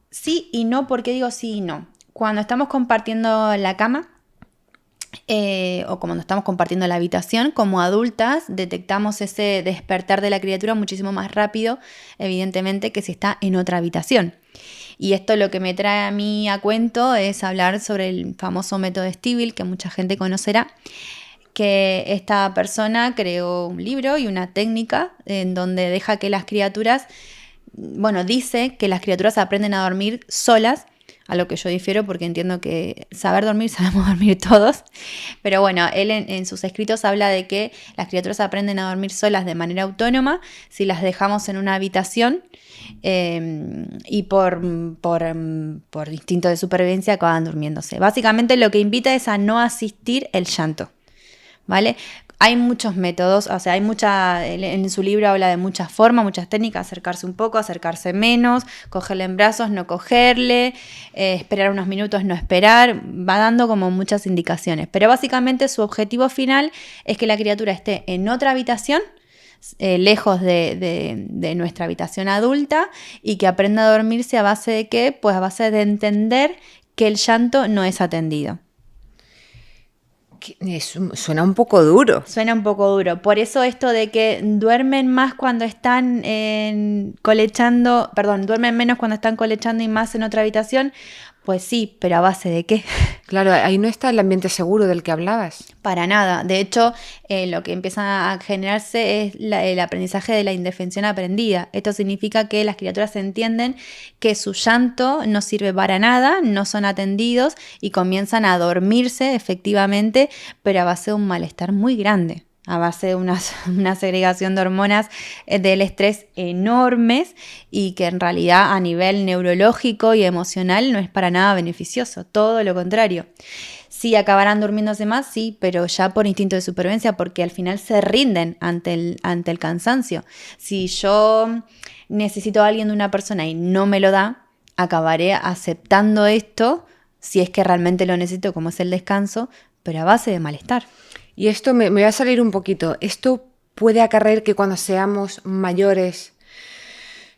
sí y no. ¿Por qué digo sí y no? Cuando estamos compartiendo la cama o cuando estamos compartiendo la habitación, como adultas detectamos ese despertar de la criatura muchísimo más rápido, evidentemente, que si está en otra habitación. Y esto lo que me trae a mí a cuento es hablar sobre el famoso método Stibel, que mucha gente conocerá, que esta persona creó un libro y una técnica en donde deja que las criaturas, bueno, dice que las criaturas aprenden a dormir solas, a lo que yo difiero porque entiendo que saber dormir, sabemos dormir todos, pero bueno, él en sus escritos habla de que las criaturas aprenden a dormir solas de manera autónoma si las dejamos en una habitación y por instinto de supervivencia acaban durmiéndose. Básicamente lo que invita es a no asistir el llanto. ¿Vale? Hay muchos métodos, o sea, en su libro habla de muchas formas, muchas técnicas, acercarse un poco, acercarse menos, cogerle en brazos, no cogerle, esperar unos minutos, no esperar, va dando como muchas indicaciones. Pero básicamente su objetivo final es que la criatura esté en otra habitación, lejos de nuestra habitación adulta, y que aprenda a dormirse a base de ¿qué? Pues a base de entender que el llanto no es atendido. Suena un poco duro. Suena un poco duro. Por eso esto de que duermen más cuando están duermen menos cuando están colechando y más en otra habitación, pues sí, pero ¿a base de qué? Claro, ahí no está el ambiente seguro del que hablabas. Para nada. De hecho, lo que empieza a generarse es el aprendizaje de la indefensión aprendida. Esto significa que las criaturas entienden que su llanto no sirve para nada, no son atendidos y comienzan a dormirse efectivamente, pero a base de un malestar muy grande, a base de una segregación de hormonas del estrés enormes y que en realidad a nivel neurológico y emocional no es para nada beneficioso, todo lo contrario. Sí, acabarán durmiéndose más, sí, pero ya por instinto de supervivencia, porque al final se rinden ante el cansancio. Si yo necesito a alguien de una persona y no me lo da, acabaré aceptando esto si es que realmente lo necesito, como es el descanso, pero a base de malestar. Y esto me va a salir un poquito. ¿Esto puede acarrear que cuando seamos mayores,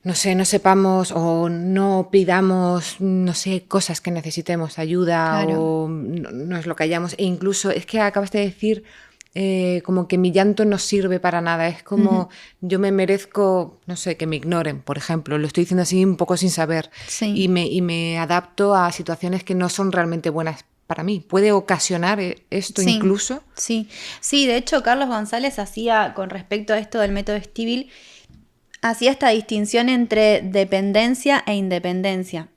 no sé, no sepamos o no pidamos, no sé, cosas que necesitemos, ayuda, Claro. o no nos lo callamos? E incluso, es que acabas de decir como que mi llanto no sirve para nada. Es como yo me merezco, no sé, que me ignoren, por ejemplo. Lo estoy diciendo así un poco sin saber. Sí. Y me adapto a situaciones que no son realmente buenas para mí. ¿Puede ocasionar esto Sí, incluso? Sí, de hecho Carlos González hacía, con respecto a esto del método Stibel, hacía esta distinción entre dependencia e independencia.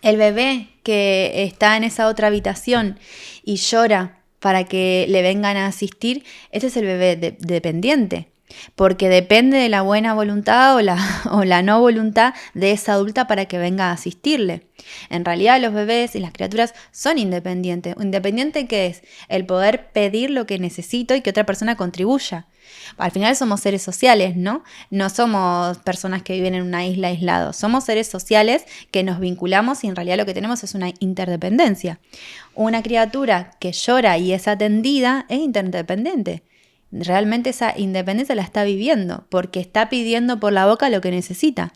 El bebé que está en esa otra habitación y llora para que le vengan a asistir, ese es el bebé dependiente. porque depende de la buena voluntad o la no voluntad de esa adulta para que venga a asistirle. En realidad los bebés y las criaturas son independientes. ¿Independiente qué es? El poder pedir lo que necesito y que otra persona contribuya. Al final somos seres sociales, ¿no? No somos personas que viven en una isla aislados. Somos seres sociales que nos vinculamos y en realidad lo que tenemos es una interdependencia. Una criatura que llora y es atendida es interdependiente. Realmente esa independencia la está viviendo porque está pidiendo por la boca lo que necesita.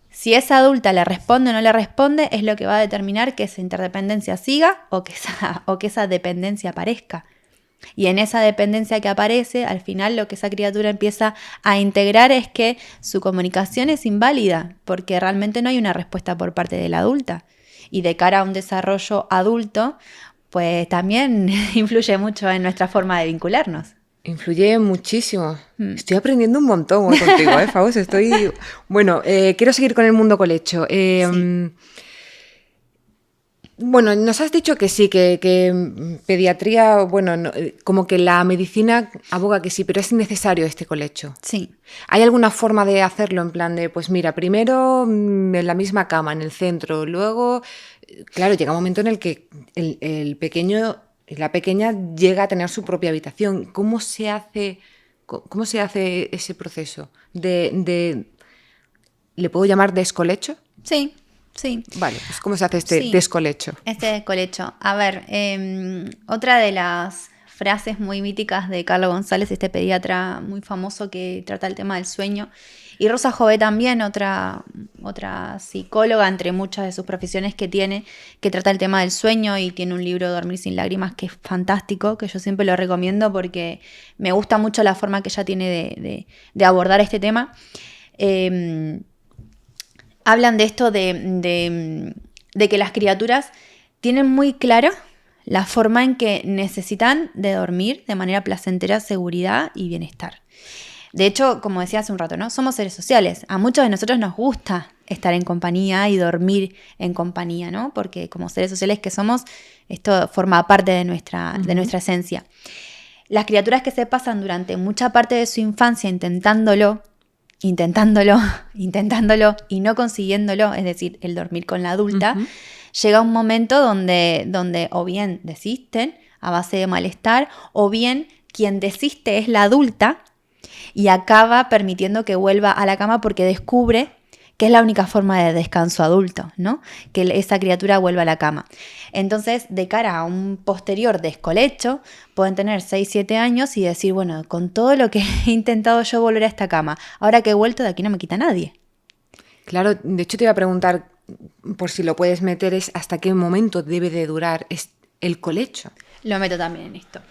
Si esa adulta le responde o no le responde es lo que va a determinar que esa interdependencia siga o que esa dependencia aparezca. Y en esa dependencia que aparece, al final lo que esa criatura empieza a integrar es que su comunicación es inválida porque realmente no hay una respuesta por parte de la adulta. Y de cara a un desarrollo adulto, pues también influye mucho en nuestra forma de vincularnos. Influye muchísimo. Estoy aprendiendo un montón hoy contigo, Faust. Bueno, quiero seguir con el mundo colecho. Sí. Bueno, nos has dicho que sí, que pediatría, bueno, no, como que la medicina aboga que sí, pero es necesario este colecho. Sí. ¿Hay alguna forma de hacerlo en plan de, pues mira, primero en la misma cama, en el centro, luego, claro, llega un momento en el que el pequeño... La pequeña llega a tener su propia habitación. ¿Cómo se hace ese proceso? ¿Le puedo llamar descolecho? Sí, sí. Vale, pues ¿cómo se hace este descolecho? Este descolecho. A ver, otra de las frases muy míticas de Carlos González, este pediatra muy famoso que trata el tema del sueño, y Rosa Jové también, otra psicóloga entre muchas de sus profesiones que tiene, que trata el tema del sueño y tiene un libro, Dormir sin lágrimas, que es fantástico, que yo siempre lo recomiendo porque me gusta mucho la forma que ella tiene de abordar este tema. Hablan de esto de que las criaturas tienen muy clara la forma en que necesitan de dormir de manera placentera, seguridad y bienestar. De hecho, como decía hace un rato, ¿no? Somos seres sociales. A muchos de nosotros nos gusta estar en compañía y dormir en compañía, ¿no? Porque como seres sociales que somos, esto forma parte de nuestra esencia. Las criaturas que se pasan durante mucha parte de su infancia intentándolo y no consiguiéndolo, es decir, el dormir con la adulta, llega un momento donde o bien desisten a base de malestar, o bien quien desiste es la adulta y acaba permitiendo que vuelva a la cama porque descubre que es la única forma de descanso adulto, ¿no? Que esa criatura vuelva a la cama. Entonces, de cara a un posterior descolecho, pueden tener 6, 7 años y decir, bueno, con todo lo que he intentado yo volver a esta cama, ahora que he vuelto de aquí no me quita nadie. Claro, de hecho te iba a preguntar, por si lo puedes meter, es hasta qué momento debe de durar el colecho. Lo meto también en esto.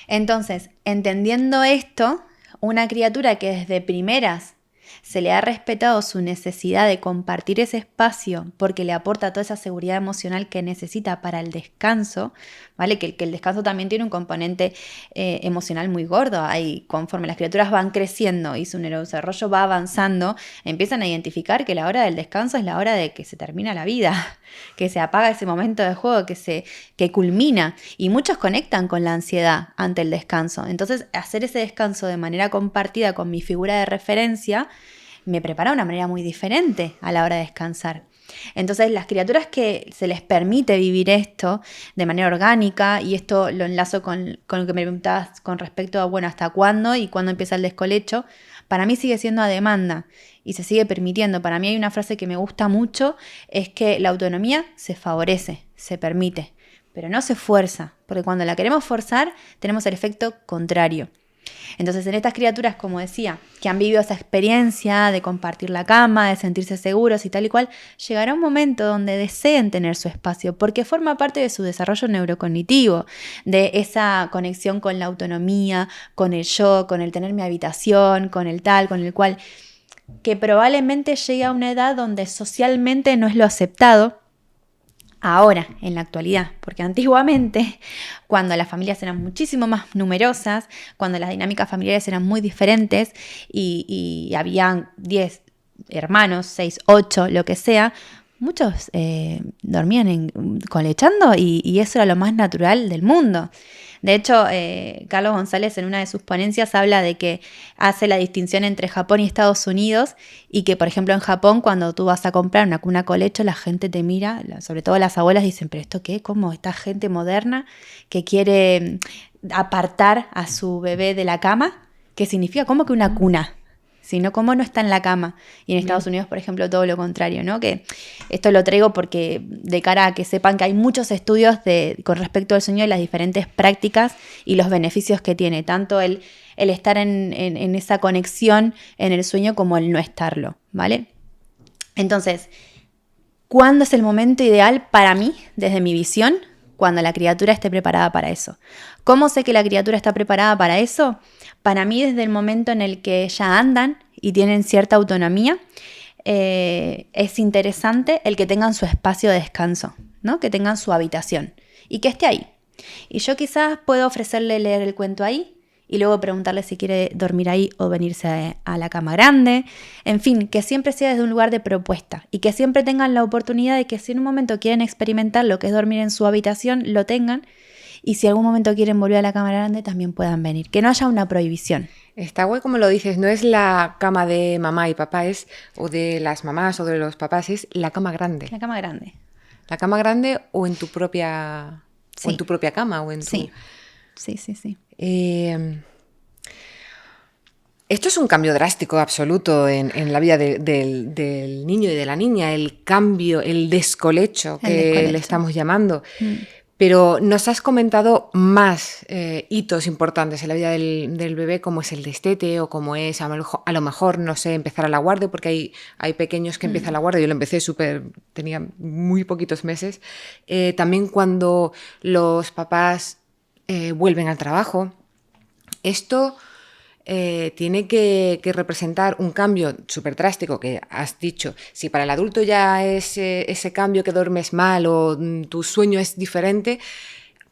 Entonces, entendiendo esto, una criatura que desde primeras se le ha respetado su necesidad de compartir ese espacio porque le aporta toda esa seguridad emocional que necesita para el descanso, ¿vale? Que el descanso también tiene un componente emocional muy gordo. Conforme las criaturas van creciendo y su neurodesarrollo va avanzando, empiezan a identificar que la hora del descanso es la hora de que se termina la vida, que se apaga ese momento de juego, que culmina. Y muchos conectan con la ansiedad ante el descanso. Entonces, hacer ese descanso de manera compartida con mi figura de referencia me prepara de una manera muy diferente a la hora de descansar. Entonces, las criaturas que se les permite vivir esto de manera orgánica, y esto lo enlazo con lo que me preguntabas con respecto a, bueno, hasta cuándo y cuándo empieza el descolecho, para mí sigue siendo a demanda y se sigue permitiendo. Para mí hay una frase que me gusta mucho, es que la autonomía se favorece, se permite, pero no se fuerza, porque cuando la queremos forzar tenemos el efecto contrario. Entonces, en estas criaturas, como decía, que han vivido esa experiencia de compartir la cama, de sentirse seguros y tal y cual, llegará un momento donde deseen tener su espacio, porque forma parte de su desarrollo neurocognitivo, de esa conexión con la autonomía, con el yo, con el tener mi habitación, con el tal, con el cual, que probablemente llegue a una edad donde socialmente no es lo aceptado. Ahora, en la actualidad, porque antiguamente, cuando las familias eran muchísimo más numerosas, cuando las dinámicas familiares eran muy diferentes y habían 10 hermanos, 6, 8, lo que sea, muchos dormían colechando y eso era lo más natural del mundo. De hecho, Carlos González en una de sus ponencias habla de que hace la distinción entre Japón y Estados Unidos y que, por ejemplo, en Japón cuando tú vas a comprar una cuna colecho, la gente te mira, sobre todo las abuelas dicen, ¿pero esto qué? ¿Cómo? Esta gente moderna que quiere apartar a su bebé de la cama, ¿qué significa? ¿Cómo que una cuna? Sino cómo no está en la cama. Y en Estados Unidos, por ejemplo, todo lo contrario, ¿no? Que esto lo traigo porque de cara a que sepan que hay muchos estudios con respecto al sueño y las diferentes prácticas y los beneficios que tiene, tanto el estar en esa conexión en el sueño como el no estarlo, ¿vale? Entonces, ¿cuándo es el momento ideal para mí, desde mi visión? Cuando la criatura esté preparada para eso. ¿Cómo sé que la criatura está preparada para eso? Para mí, desde el momento en el que ya andan y tienen cierta autonomía, es interesante el que tengan su espacio de descanso, ¿no? Que tengan su habitación y que esté ahí. Y yo quizás puedo ofrecerle leer el cuento ahí y luego preguntarle si quiere dormir ahí o venirse a la cama grande. En fin, que siempre sea desde un lugar de propuesta y que siempre tengan la oportunidad de que si en un momento quieren experimentar lo que es dormir en su habitación, lo tengan. Y si algún momento quieren volver a la cama grande, también puedan venir. Que no haya una prohibición. Está guay como lo dices, no es la cama de mamá y papá, o de las mamás o de los papás, es la cama grande. La cama grande. La cama grande o en tu propia, Sí. o en tu propia cama. O en Sí. tu... Sí. Esto es un cambio drástico, absoluto, en la vida del niño y de la niña, el cambio, el descolecho que le estamos llamando. Pero nos has comentado más hitos importantes en la vida del bebé, como es el destete o como es a lo mejor, no sé, empezar a la guardia, porque hay pequeños que empiezan la guardia. Yo lo empecé tenía muy poquitos meses. También cuando los papás vuelven al trabajo. Esto tiene que representar un cambio súper drástico que has dicho. Si para el adulto ya es ese cambio que duermes mal o tu sueño es diferente,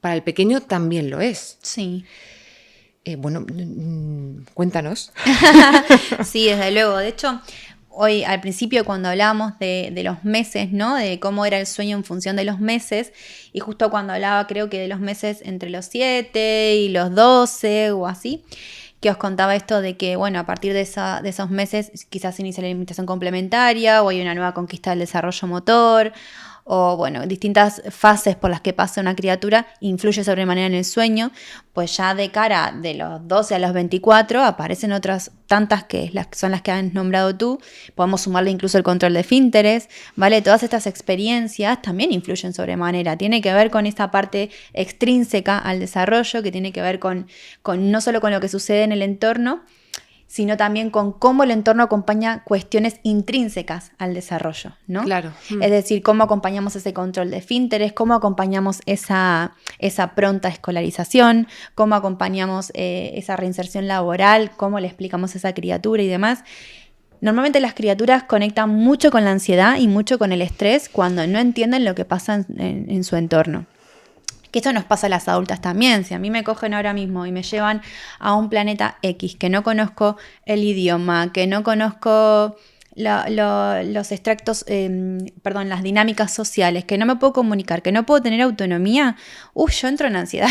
para el pequeño también lo es. Sí. Bueno, cuéntanos. Sí, desde luego. De hecho, hoy al principio cuando hablábamos de los meses, ¿no? De cómo era el sueño en función de los meses, y justo cuando hablaba creo que de los meses entre los 7 y los 12 o así, que os contaba esto de que, bueno, a partir de esos meses quizás inicia la alimentación complementaria o hay una nueva conquista del desarrollo motor o, bueno, distintas fases por las que pasa una criatura influye sobremanera en el sueño, pues ya de cara de los 12 a los 24 aparecen otras tantas que son las que has nombrado tú. Podemos sumarle incluso el control de esfínteres, ¿vale? Todas estas experiencias también influyen sobremanera. Tiene que ver con esta parte extrínseca al desarrollo, que tiene que ver con no solo con lo que sucede en el entorno, sino también con cómo el entorno acompaña cuestiones intrínsecas al desarrollo, ¿no? Claro. Es decir, cómo acompañamos ese control de esfínteres, cómo acompañamos esa pronta escolarización, cómo acompañamos esa reinserción laboral, cómo le explicamos a esa criatura y demás. Normalmente las criaturas conectan mucho con la ansiedad y mucho con el estrés cuando no entienden lo que pasa en su entorno. Que esto nos pasa a las adultas también. Si a mí me cogen ahora mismo y me llevan a un planeta X, que no conozco el idioma, que no conozco los extractos, las dinámicas sociales, que no me puedo comunicar, que no puedo tener autonomía, yo entro en ansiedad.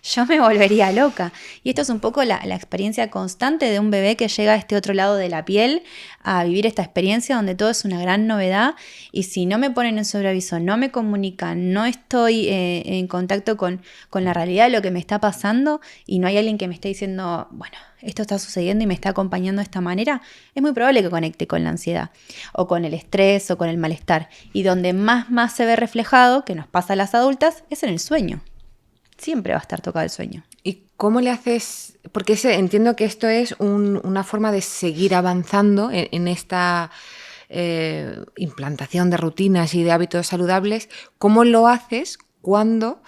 Yo me volvería loca. Y esto es un poco la experiencia constante de un bebé que llega a este otro lado de la piel a vivir esta experiencia donde todo es una gran novedad y si no me ponen en sobreaviso, no me comunican, no estoy en contacto con la realidad de lo que me está pasando y no hay alguien que me esté diciendo, bueno, esto está sucediendo y me está acompañando de esta manera, es muy probable que conecte con la ansiedad o con el estrés o con el malestar. Y donde más se ve reflejado, que nos pasa a las adultas, es en el sueño. Siempre va a estar tocado el sueño. ¿Y cómo le haces? Porque entiendo que esto es una forma de seguir avanzando en esta implantación de rutinas y de hábitos saludables. ¿Cómo lo haces cuando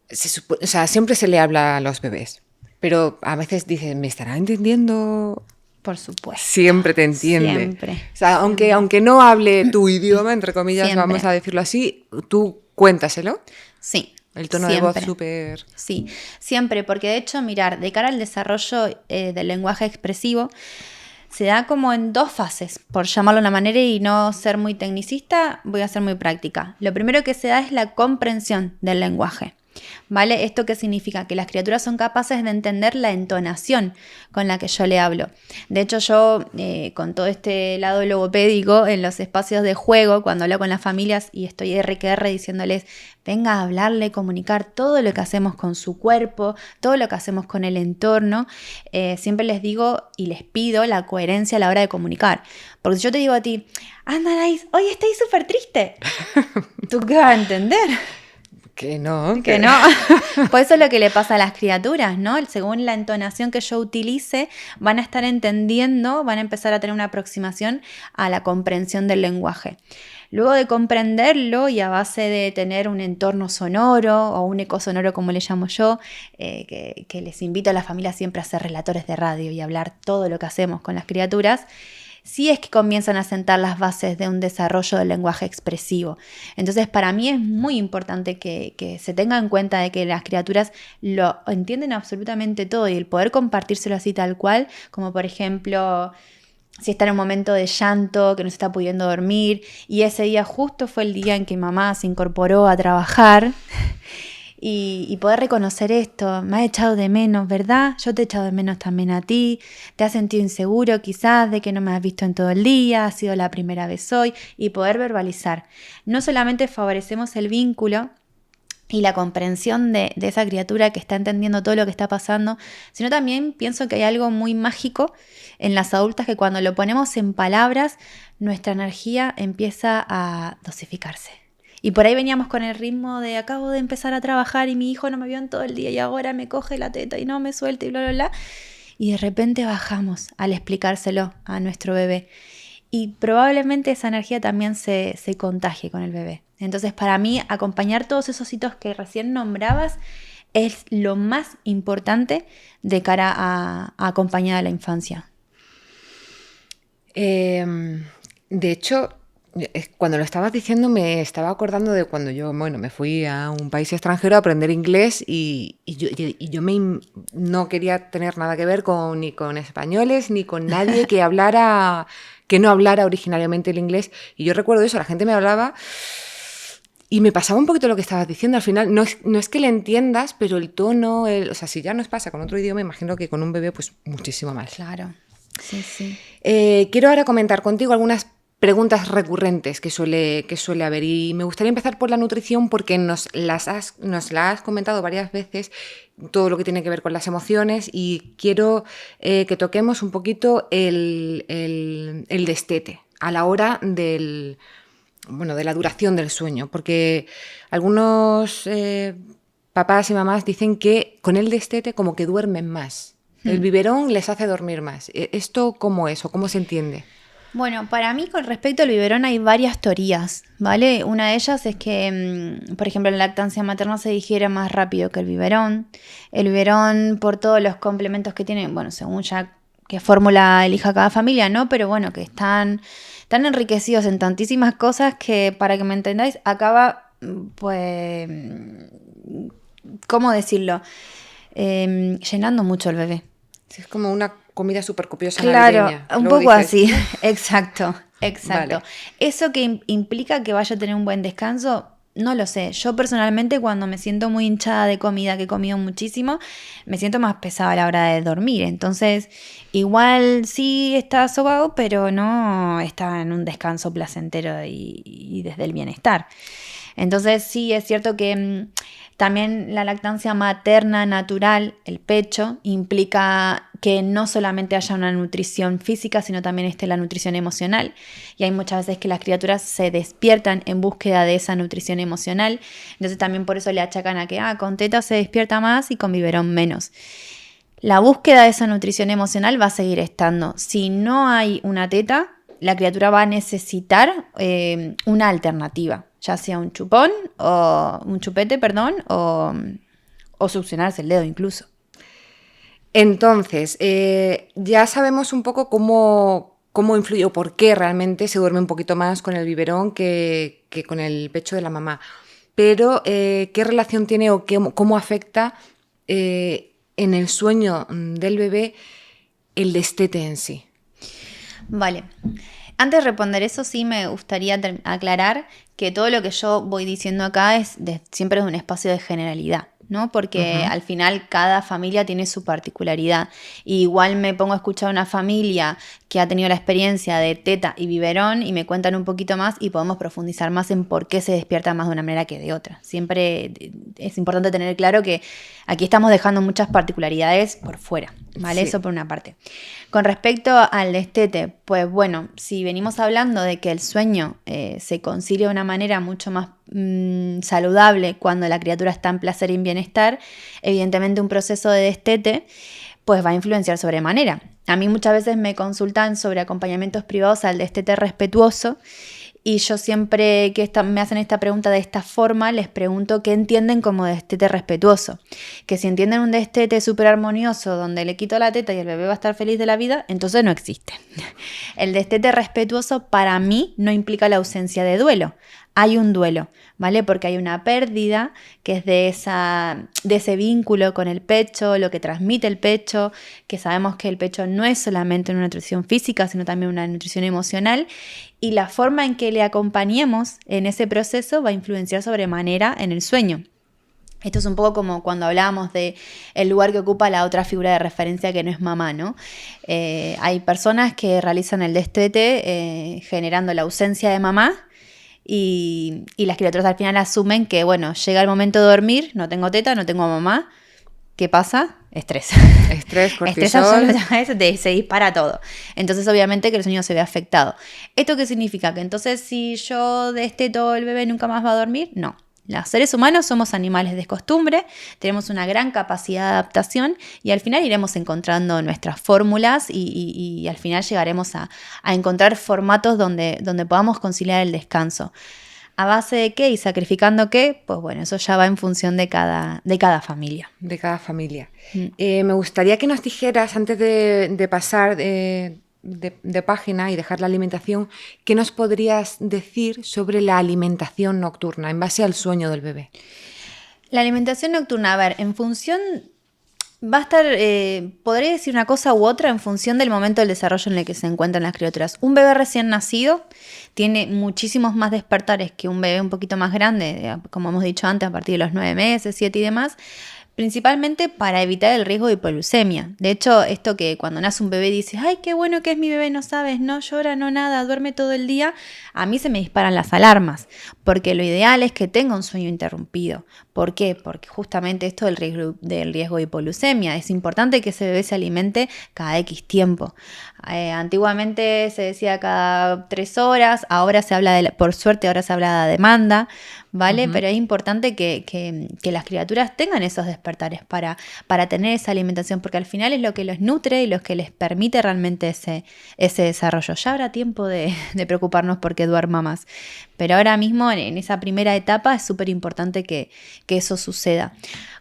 siempre se le habla a los bebés? Pero a veces dicen, ¿me estará entendiendo? Por supuesto. Siempre te entiende. Siempre. O sea, aunque no hable tu idioma, entre comillas, siempre. vamos a decirlo así, tú cuéntaselo. Sí. El tono siempre. de voz súper... Sí, siempre, porque de hecho, mirar, de cara al desarrollo del lenguaje expresivo, se da como en 2 fases, por llamarlo de una manera y no ser muy tecnicista, voy a ser muy práctica. Lo primero que se da es la comprensión del lenguaje. ¿Vale? ¿Esto qué significa? Que las criaturas son capaces de entender la entonación con la que yo le hablo. De hecho, yo con todo este lado logopédico, en los espacios de juego, cuando hablo con las familias y estoy R que R diciéndoles, venga a hablarle, comunicar todo lo que hacemos con su cuerpo, todo lo que hacemos con el entorno, siempre les digo y les pido la coherencia a la hora de comunicar. Porque si yo te digo a ti, anda, Anaís, hoy estoy súper triste, ¿tú qué vas a entender? Que no. Que no. Pues eso es lo que le pasa a las criaturas, ¿no? Según la entonación que yo utilice, van a estar entendiendo, van a empezar a tener una aproximación a la comprensión del lenguaje. Luego de comprenderlo y a base de tener un entorno sonoro o un eco sonoro como le llamo yo, que les invito a la familia siempre a ser relatores de radio y hablar todo lo que hacemos con las criaturas, sí es que comienzan a sentar las bases de un desarrollo del lenguaje expresivo. Entonces, para mí es muy importante que se tenga en cuenta de que las criaturas lo entienden absolutamente todo y el poder compartírselo así tal cual, como por ejemplo, si está en un momento de llanto, que no se está pudiendo dormir, y ese día justo fue el día en que mamá se incorporó a trabajar. Y poder reconocer esto, me has echado de menos, ¿verdad? Yo te he echado de menos también a ti, te has sentido inseguro quizás de que no me has visto en todo el día, ha sido la primera vez hoy, y poder verbalizar. No solamente favorecemos el vínculo y la comprensión de esa criatura que está entendiendo todo lo que está pasando, sino también pienso que hay algo muy mágico en las adultas que cuando lo ponemos en palabras, nuestra energía empieza a dosificarse. Y por ahí veníamos con el ritmo de acabo de empezar a trabajar y mi hijo no me vio en todo el día y ahora me coge la teta y no me suelta y bla, bla, bla. Y de repente bajamos al explicárselo a nuestro bebé. Y probablemente esa energía también se contagie con el bebé. Entonces, para mí, acompañar todos esos hitos que recién nombrabas es lo más importante de cara a acompañar a la infancia. De hecho, cuando lo estabas diciendo me estaba acordando de cuando yo, me fui a un país extranjero a aprender inglés y yo no quería tener nada que ver ni con españoles ni con nadie que no hablara originariamente el inglés. Y yo recuerdo eso, la gente me hablaba y me pasaba un poquito lo que estabas diciendo. Al final no es que le entiendas, pero el tono, o sea, si ya nos pasa con otro idioma, imagino que con un bebé pues muchísimo más. Claro, sí. Quiero ahora comentar contigo algunas preguntas recurrentes que suele haber y me gustaría empezar por la nutrición porque nos la has comentado varias veces, todo lo que tiene que ver con las emociones, y quiero que toquemos un poquito el destete a la hora de la duración del sueño, porque algunos papás y mamás dicen que con el destete como que duermen más. El biberón les hace dormir más. ¿Esto cómo es o cómo se entiende? Bueno, para mí con respecto al biberón hay varias teorías, ¿vale? Una de ellas es que, por ejemplo, la lactancia materna se digiere más rápido que el biberón. El biberón, por todos los complementos que tiene, bueno, según ya qué fórmula elija cada familia, ¿no? Pero bueno, que están enriquecidos en tantísimas cosas que, para que me entendáis, acaba, pues, ¿cómo decirlo? Llenando mucho el bebé. Sí, es como una comida súper copiosa navideña. Claro, un poco así, exacto. Vale. ¿Eso que implica que vaya a tener un buen descanso? No lo sé. Yo personalmente cuando me siento muy hinchada de comida, que he comido muchísimo, me siento más pesada a la hora de dormir. Entonces, igual sí está sobado, pero no está en un descanso placentero y desde el bienestar. Entonces sí es cierto que también la lactancia materna natural, el pecho, implica que no solamente haya una nutrición física, sino también esté la nutrición emocional. Y hay muchas veces que las criaturas se despiertan en búsqueda de esa nutrición emocional. Entonces también por eso le achacan a que con teta se despierta más y con biberón menos. La búsqueda de esa nutrición emocional va a seguir estando. Si no hay una teta, la criatura va a necesitar una alternativa, ya sea un chupón o un chupete, o succionarse el dedo incluso. Entonces, ya sabemos un poco cómo influye o por qué realmente se duerme un poquito más con el biberón que con el pecho de la mamá. Pero, ¿qué relación tiene o cómo afecta en el sueño del bebé el destete en sí? Vale. Antes de responder eso, sí me gustaría aclarar que todo lo que yo voy diciendo acá siempre es un espacio de generalidad, ¿no? Porque al final cada familia tiene su particularidad. Y igual me pongo a escuchar a una familia que ha tenido la experiencia de teta y biberón y me cuentan un poquito más y podemos profundizar más en por qué se despierta más de una manera que de otra. Siempre es importante tener claro que aquí estamos dejando muchas particularidades por fuera, ¿vale? Sí. Eso por una parte. Con respecto al destete, pues bueno, si venimos hablando de que el sueño se concilia de una manera mucho más saludable cuando la criatura está en placer y en bienestar, evidentemente un proceso de destete pues va a influenciar sobremanera. A mí muchas veces me consultan sobre acompañamientos privados al destete respetuoso y yo siempre que me hacen esta pregunta de esta forma les pregunto qué entienden como destete respetuoso. Que si entienden un destete súper armonioso donde le quito la teta y el bebé va a estar feliz de la vida, entonces no existe. El destete respetuoso para mí no implica la ausencia de duelo. Hay un duelo, ¿vale? Porque hay una pérdida que es de ese vínculo con el pecho, lo que transmite el pecho, que sabemos que el pecho no es solamente una nutrición física, sino también una nutrición emocional, y la forma en que le acompañemos en ese proceso va a influenciar sobremanera en el sueño. Esto es un poco como cuando hablábamos de el lugar que ocupa la otra figura de referencia que no es mamá, ¿no? Hay personas que realizan el destete generando la ausencia de mamá, y las criaturas al final asumen que, bueno, llega el momento de dormir, no tengo teta, no tengo mamá. ¿Qué pasa? Estrés. Estrés, cortisol. Se dispara todo. Entonces, obviamente que el sueño se ve afectado. ¿Esto qué significa? Que entonces si yo desteto el bebé nunca más va a dormir? No. Los seres humanos somos animales de costumbre, tenemos una gran capacidad de adaptación y al final iremos encontrando nuestras fórmulas y al final llegaremos a encontrar formatos donde podamos conciliar el descanso. ¿A base de qué y sacrificando qué? Pues bueno, eso ya va en función de cada familia. De cada familia. Me gustaría que nos dijeras, antes de pasar de página y dejar la alimentación, ¿qué nos podrías decir sobre la alimentación nocturna en base al sueño del bebé? La alimentación nocturna, a ver, en función... Va a estar, podría decir una cosa u otra en función del momento del desarrollo en el que se encuentran las criaturas. Un bebé recién nacido tiene muchísimos más despertares que un bebé un poquito más grande, como hemos dicho antes, a partir de los 9 meses, 7 y demás, principalmente para evitar el riesgo de hipoglucemia. De hecho, esto que cuando nace un bebé dices, ay, qué bueno que es mi bebé, no sabes, no llora, no nada, duerme todo el día, a mí se me disparan las alarmas, porque lo ideal es que tenga un sueño interrumpido. ¿Por qué? Porque justamente esto del riesgo de hipoglucemia. Es importante que ese bebé se alimente cada X tiempo. Antiguamente se decía cada 3 horas, ahora se habla por suerte ahora se habla de demanda, ¿vale? Uh-huh. Pero es importante que las criaturas tengan esos despertares para tener esa alimentación, porque al final es lo que los nutre y lo que les permite realmente ese desarrollo. Ya habrá tiempo de preocuparnos porque duerma más. Pero ahora mismo en esa primera etapa es súper importante que eso suceda.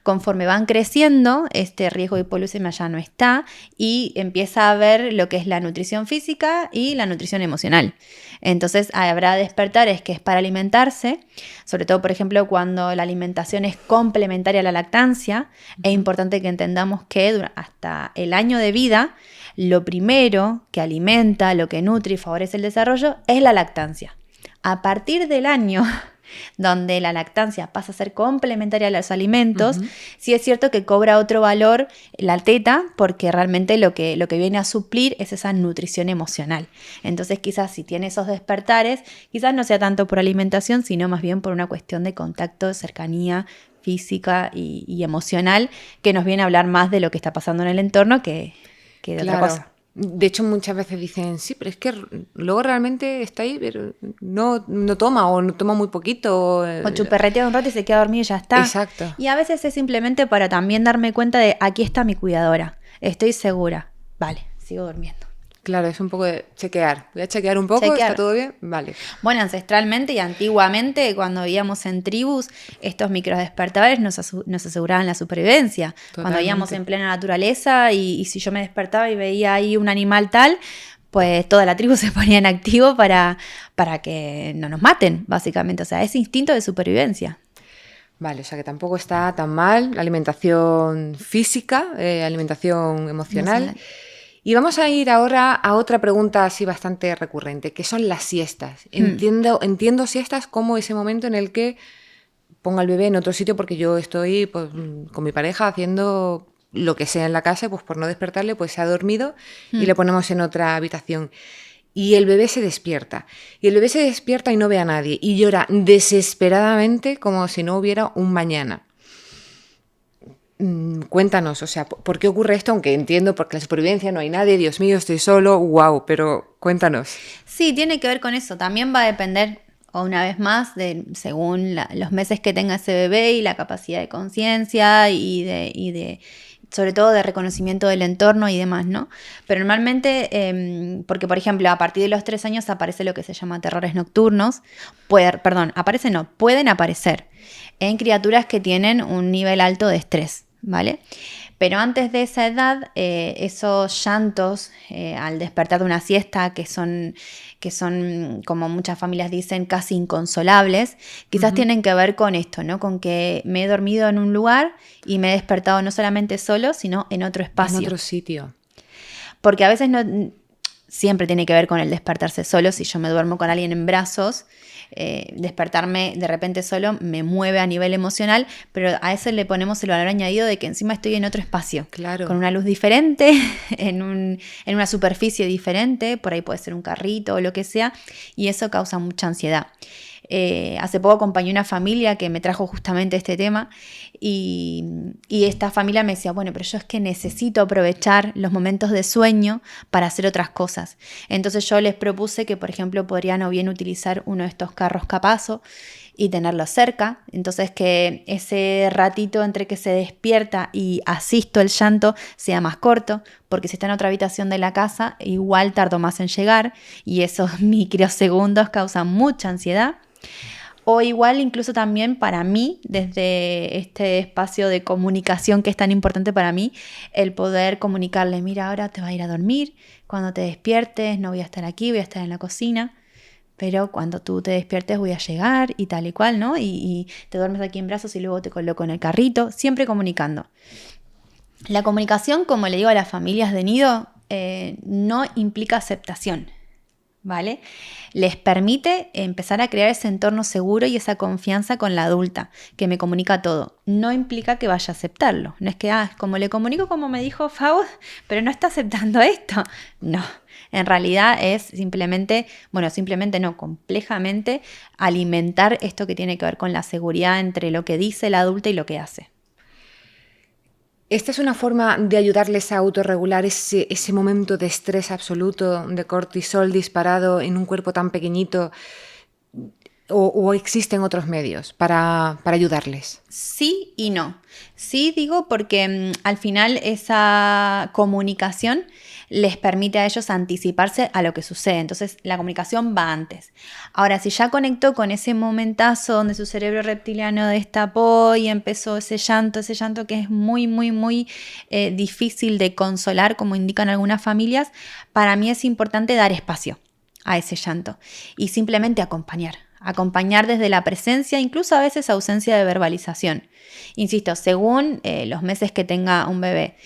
Conforme van creciendo, este riesgo de hipoglucemia ya no está y empieza a haber lo que es la nutrición física y la nutrición emocional. Entonces habrá despertares que es para alimentarse, sobre todo por ejemplo cuando la alimentación es complementaria a la lactancia. Es importante que entendamos que hasta el año de vida lo primero que alimenta, lo que nutre y favorece el desarrollo es la lactancia. A partir del año donde la lactancia pasa a ser complementaria a los alimentos, uh-huh. Sí es cierto que cobra otro valor la teta, porque realmente lo que viene a suplir es esa nutrición emocional. Entonces quizás si tiene esos despertares, quizás no sea tanto por alimentación, sino más bien por una cuestión de contacto, cercanía física y emocional, que nos viene a hablar más de lo que está pasando en el entorno que de otra cosa. De hecho, muchas veces dicen, sí, pero es que luego realmente está ahí, pero no toma o no toma muy poquito. O chuperretea un rato y se queda dormido y ya está. Exacto. Y a veces es simplemente para también darme cuenta de, aquí está mi cuidadora, estoy segura. Vale, sigo durmiendo. Claro, es un poco de chequear. Voy a chequear un poco, ¿está todo bien? Vale. Bueno, ancestralmente y antiguamente, cuando vivíamos en tribus, estos microdespertadores nos aseguraban la supervivencia. Totalmente. Cuando vivíamos en plena naturaleza y si yo me despertaba y veía ahí un animal tal, pues toda la tribu se ponía en activo para que no nos maten, básicamente. O sea, es instinto de supervivencia. Vale, o sea que tampoco está tan mal. Alimentación física, alimentación emocional. Y vamos a ir ahora a otra pregunta así bastante recurrente, que son las siestas. Entiendo siestas como ese momento en el que pongo al bebé en otro sitio porque yo estoy pues, con mi pareja haciendo lo que sea en la casa, pues por no despertarle, pues se ha dormido y le ponemos en otra habitación. Y el bebé se despierta. Y el bebé se despierta y no ve a nadie. Y llora desesperadamente como si no hubiera un mañana. Cuéntanos, o sea, ¿por qué ocurre esto? Aunque entiendo, porque la supervivencia, no hay nadie, Dios mío, estoy solo, wow, pero cuéntanos. Sí, tiene que ver con eso. También va a depender, una vez más, según los meses que tenga ese bebé y la capacidad de conciencia y de sobre todo de reconocimiento del entorno y demás, ¿no? Pero normalmente, porque por ejemplo, a partir de los 3 años aparece lo que se llama terrores nocturnos. Pueden aparecer en criaturas que tienen un nivel alto de estrés, ¿vale? Pero antes de esa edad, esos llantos al despertar de una siesta, que son, como muchas familias dicen, casi inconsolables, quizás tienen que ver con esto, ¿no? Con que me he dormido en un lugar y me he despertado no solamente solo, sino en otro espacio. En otro sitio. Porque a veces no siempre tiene que ver con el despertarse solo. Si yo me duermo con alguien en brazos, despertarme de repente solo me mueve a nivel emocional, pero a eso le ponemos el valor añadido de que encima estoy en otro espacio, claro, con una luz diferente, en una superficie diferente, por ahí puede ser un carrito o lo que sea, y eso causa mucha ansiedad. Hace poco acompañé una familia que me trajo justamente este tema y esta familia me decía, bueno, pero yo es que necesito aprovechar los momentos de sueño para hacer otras cosas. Entonces yo les propuse que, por ejemplo, podrían o bien utilizar uno de estos carros Capazo y tenerlo cerca. Entonces que ese ratito entre que se despierta y asisto el llanto sea más corto, porque si está en otra habitación de la casa, igual tardo más en llegar y esos microsegundos causan mucha ansiedad. O igual incluso también para mí, desde este espacio de comunicación que es tan importante para mí, el poder comunicarle, mira, ahora te vas a ir a dormir, cuando te despiertes no voy a estar aquí, voy a estar en la cocina, pero cuando tú te despiertes voy a llegar y tal y cual, ¿no? Y te duermes aquí en brazos y luego te coloco en el carrito, siempre comunicando. La comunicación, como le digo a las familias de nido, no implica aceptación, ¿vale? Les permite empezar a crear ese entorno seguro y esa confianza con la adulta, que me comunica todo. No implica que vaya a aceptarlo. No es que, como le comunico como me dijo Faust, pero no está aceptando esto. No, en realidad es simplemente no, complejamente alimentar esto que tiene que ver con la seguridad entre lo que dice la adulta y lo que hace. ¿Esta es una forma de ayudarles a autorregular ese momento de estrés absoluto, de cortisol disparado en un cuerpo tan pequeñito? ¿O existen otros medios para ayudarles? Sí y no. Sí digo porque al final esa comunicación les permite a ellos anticiparse a lo que sucede. Entonces la comunicación va antes. Ahora, si ya conectó con ese momentazo donde su cerebro reptiliano destapó y empezó ese llanto que es muy, muy, muy difícil de consolar, como indican algunas familias, para mí es importante dar espacio a ese llanto y simplemente acompañar desde la presencia, incluso a veces ausencia de verbalización. Insisto, según los meses que tenga un bebé.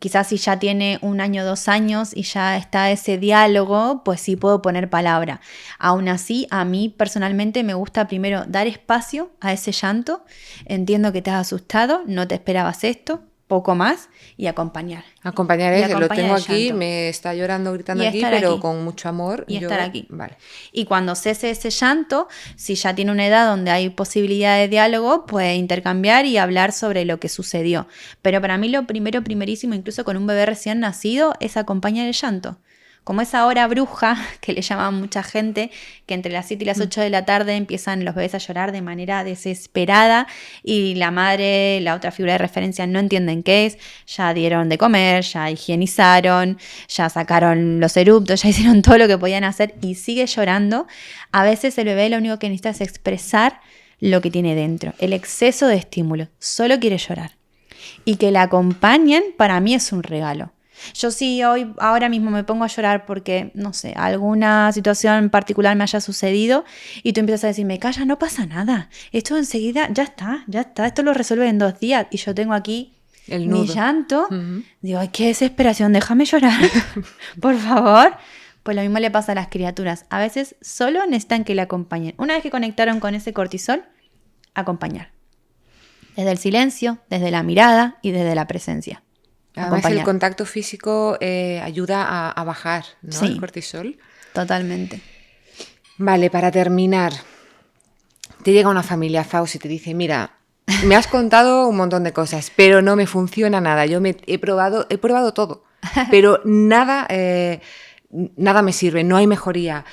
Quizás si ya tiene 1 año, 2 años y ya está ese diálogo, pues sí puedo poner palabra. Aún así, a mí personalmente me gusta primero dar espacio a ese llanto. Entiendo que te has asustado, no te esperabas esto, poco más, y acompañar. Acompañar es, lo tengo aquí, me está llorando, gritando aquí, pero aquí, con mucho amor. Y estar aquí. Vale. Y cuando cese ese llanto, si ya tiene una edad donde hay posibilidad de diálogo, puede intercambiar y hablar sobre lo que sucedió. Pero para mí lo primerísimo, incluso con un bebé recién nacido, es acompañar el llanto. Como esa hora bruja, que le llaman mucha gente, que entre las 7 y las 8 de la tarde empiezan los bebés a llorar de manera desesperada y la madre, la otra figura de referencia, no entienden qué es. Ya dieron de comer, ya higienizaron, ya sacaron los eruptos, ya hicieron todo lo que podían hacer y sigue llorando. A veces el bebé lo único que necesita es expresar lo que tiene dentro, el exceso de estímulo, solo quiere llorar. Y que la acompañen, para mí es un regalo. Yo sí ahora mismo me pongo a llorar porque, no sé, alguna situación en particular me haya sucedido y tú empiezas a decirme, calla, no pasa nada, esto enseguida ya está, esto lo resuelve en 2 días y yo tengo aquí El mi nudo. llanto, digo, ay, qué desesperación, déjame llorar, por favor. Pues lo mismo le pasa a las criaturas. A veces solo necesitan que le acompañen. Una vez que conectaron con ese cortisol, acompañar. Desde el silencio, desde la mirada y desde la presencia. Además, el Acompañar. contacto físico ayuda a bajar, ¿no? Sí. El cortisol. Totalmente. Vale, para terminar, te llega una familia, Faust, y te dice, mira, me has contado un montón de cosas, pero no me funciona nada. Yo he probado todo, pero nada me sirve, no hay mejoría.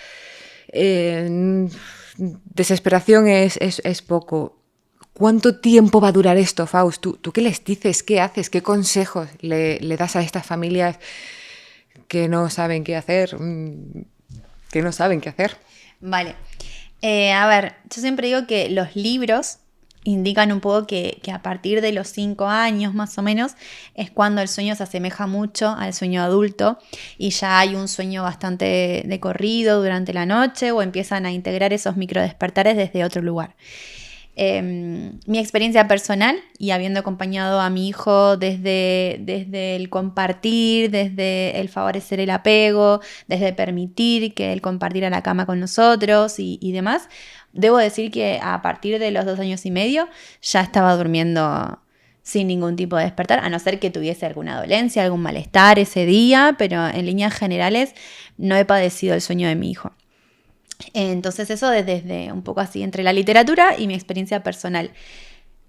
Desesperación es poco. ¿Cuánto tiempo va a durar esto, Faust? ¿Tú qué les dices? ¿Qué haces? ¿Qué consejos le das a estas familias que no saben qué hacer? Que no saben qué hacer. Vale. A ver, yo siempre digo que los libros indican un poco que a partir de los 5 años más o menos es cuando el sueño se asemeja mucho al sueño adulto y ya hay un sueño bastante de corrido durante la noche o empiezan a integrar esos microdespertares desde otro lugar. Mi experiencia personal y habiendo acompañado a mi hijo desde el compartir, desde el favorecer el apego, desde permitir que él compartiera la cama con nosotros y demás, debo decir que a partir de los 2 años y medio ya estaba durmiendo sin ningún tipo de despertar, a no ser que tuviese alguna dolencia, algún malestar ese día, pero en líneas generales no he padecido el sueño de mi hijo. Entonces eso desde un poco así entre la literatura y mi experiencia personal.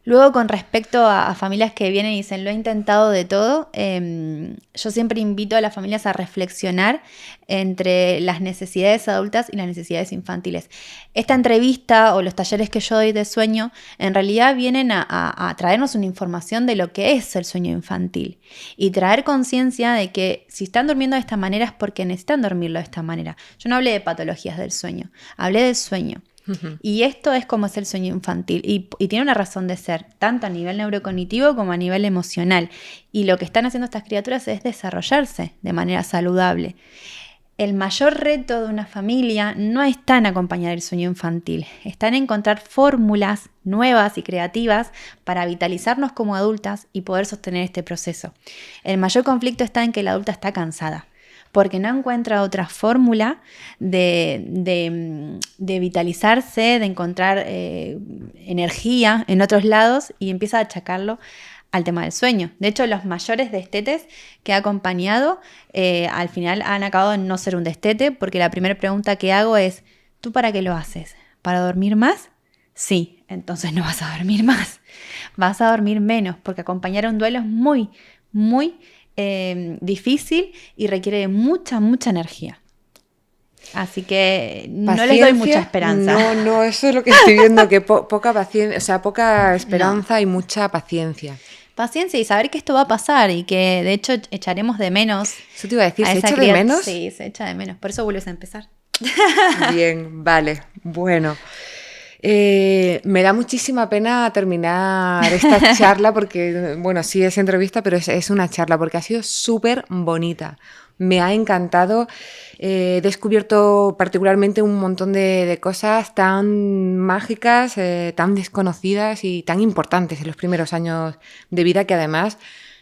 Luego con respecto a familias que vienen y dicen lo he intentado de todo, yo siempre invito a las familias a reflexionar entre las necesidades adultas y las necesidades infantiles. Esta entrevista o los talleres que yo doy de sueño en realidad vienen a traernos una información de lo que es el sueño infantil y traer conciencia de que si están durmiendo de esta manera es porque necesitan dormirlo de esta manera. Yo no hablé de patologías del sueño, hablé del sueño. Y esto es como es el sueño infantil y tiene una razón de ser, tanto a nivel neurocognitivo como a nivel emocional. Y lo que están haciendo estas criaturas es desarrollarse de manera saludable. El mayor reto de una familia no está en acompañar el sueño infantil, está en encontrar fórmulas nuevas y creativas para vitalizarnos como adultas y poder sostener este proceso. El mayor conflicto está en que la adulta está cansada, porque no encuentra otra fórmula de vitalizarse, de encontrar energía en otros lados y empieza a achacarlo al tema del sueño. De hecho, los mayores destetes que he acompañado al final han acabado en no ser un destete, porque la primera pregunta que hago es, ¿tú para qué lo haces? ¿Para dormir más? Sí, entonces no vas a dormir más, vas a dormir menos, porque acompañar un duelo es muy, muy difícil y requiere mucha energía. Así que no les doy mucha esperanza. No, eso es lo que estoy viendo, que poca paciencia, o sea, poca esperanza y mucha paciencia. Paciencia y saber que esto va a pasar y que de hecho echaremos de menos. Eso te iba a decir, ¿se echa de menos? Sí, se echa de menos, por eso vuelves a empezar. Bien, vale, bueno. Me da muchísima pena terminar esta charla porque, bueno, sí es entrevista, pero es una charla porque ha sido súper bonita. Me ha encantado. He descubierto particularmente un montón de cosas tan mágicas, tan desconocidas y tan importantes en los primeros años de vida que además,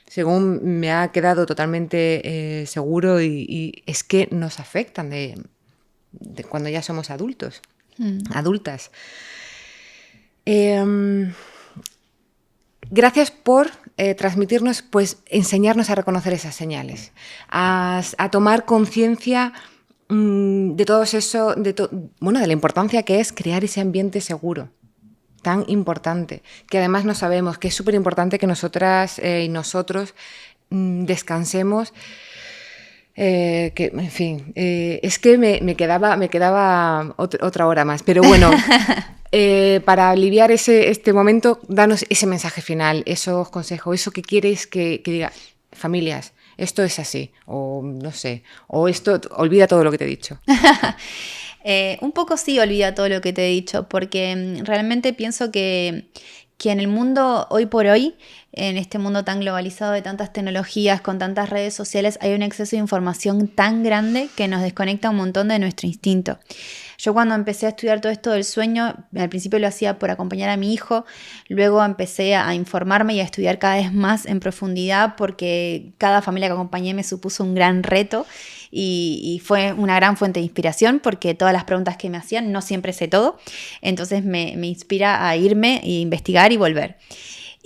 según me ha quedado totalmente seguro, y es que nos afectan de cuando ya somos adultas. Gracias por transmitirnos, pues enseñarnos a reconocer esas señales, a tomar conciencia de todo eso, de la importancia que es crear ese ambiente seguro, tan importante, que además no sabemos, que es súper importante que nosotras y nosotros descansemos. En fin, es que me quedaba otra hora más, pero bueno, para aliviar este momento, danos ese mensaje final, esos consejos, eso que quieres que diga, familias, esto es así, o no sé, o esto, olvida todo lo que te he dicho. Un poco sí olvida todo lo que te he dicho, porque realmente pienso que que en el mundo hoy por hoy, en este mundo tan globalizado de tantas tecnologías, con tantas redes sociales, hay un exceso de información tan grande que nos desconecta un montón de nuestro instinto. Yo cuando empecé a estudiar todo esto del sueño, al principio lo hacía por acompañar a mi hijo, luego empecé a informarme y a estudiar cada vez más en profundidad porque cada familia que acompañé me supuso un gran reto y fue una gran fuente de inspiración porque todas las preguntas que me hacían no siempre sé todo, entonces me inspira a irme e investigar y volver.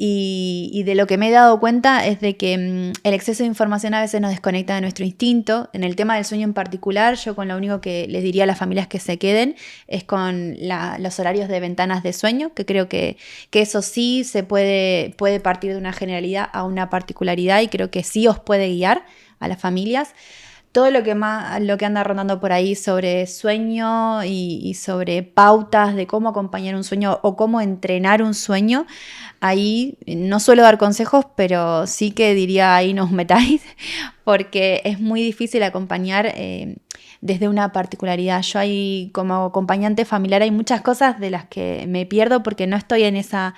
Y de lo que me he dado cuenta es de que el exceso de información a veces nos desconecta de nuestro instinto. En el tema del sueño en particular, yo con lo único que les diría a las familias que se queden es con los horarios de ventanas de sueño, que creo que eso sí se puede partir de una generalidad a una particularidad y creo que sí os puede guiar a las familias. Todo lo que anda rondando por ahí sobre sueño y sobre pautas de cómo acompañar un sueño o cómo entrenar un sueño, ahí no suelo dar consejos, pero sí que diría ahí no os metáis, porque es muy difícil acompañar desde una particularidad. Yo ahí como acompañante familiar hay muchas cosas de las que me pierdo porque no estoy en esa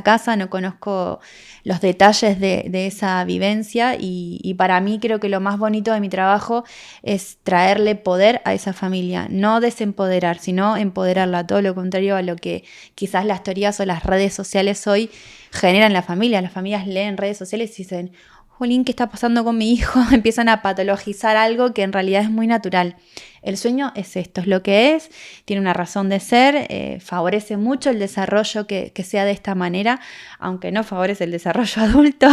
casa, no conozco los detalles de esa vivencia y para mí creo que lo más bonito de mi trabajo es traerle poder a esa familia, no desempoderar, sino empoderarla, todo lo contrario a lo que quizás las teorías o las redes sociales hoy generan en la familia. Las familias leen redes sociales y dicen, jolín, ¿qué está pasando con mi hijo? Empiezan a patologizar algo que en realidad es muy natural. El sueño es esto, es lo que es, tiene una razón de ser, favorece mucho el desarrollo que sea de esta manera, aunque no favorece el desarrollo adulto.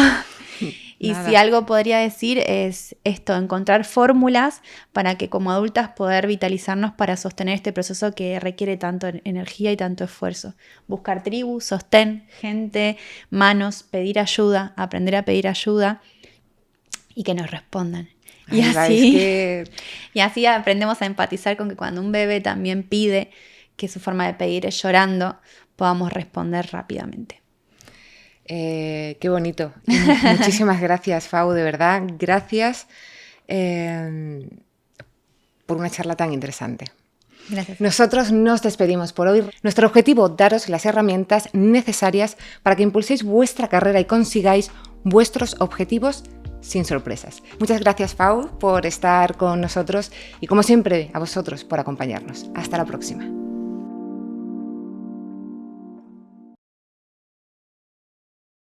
Y Nada. si algo podría decir es esto, encontrar fórmulas para que como adultas poder vitalizarnos para sostener este proceso que requiere tanto energía y tanto esfuerzo. Buscar tribu, sostén, gente, manos, pedir ayuda, aprender a pedir ayuda y que nos respondan. Y así aprendemos a empatizar con que cuando un bebé también pide, que su forma de pedir es llorando, podamos responder rápidamente. Qué bonito. Muchísimas gracias, Fau, de verdad. Gracias por una charla tan interesante. Gracias. Nosotros nos despedimos por hoy. Nuestro objetivo, daros las herramientas necesarias para que impulséis vuestra carrera y consigáis vuestros objetivos sin sorpresas. Muchas gracias, Fau, por estar con nosotros y, como siempre, a vosotros por acompañarnos. Hasta la próxima.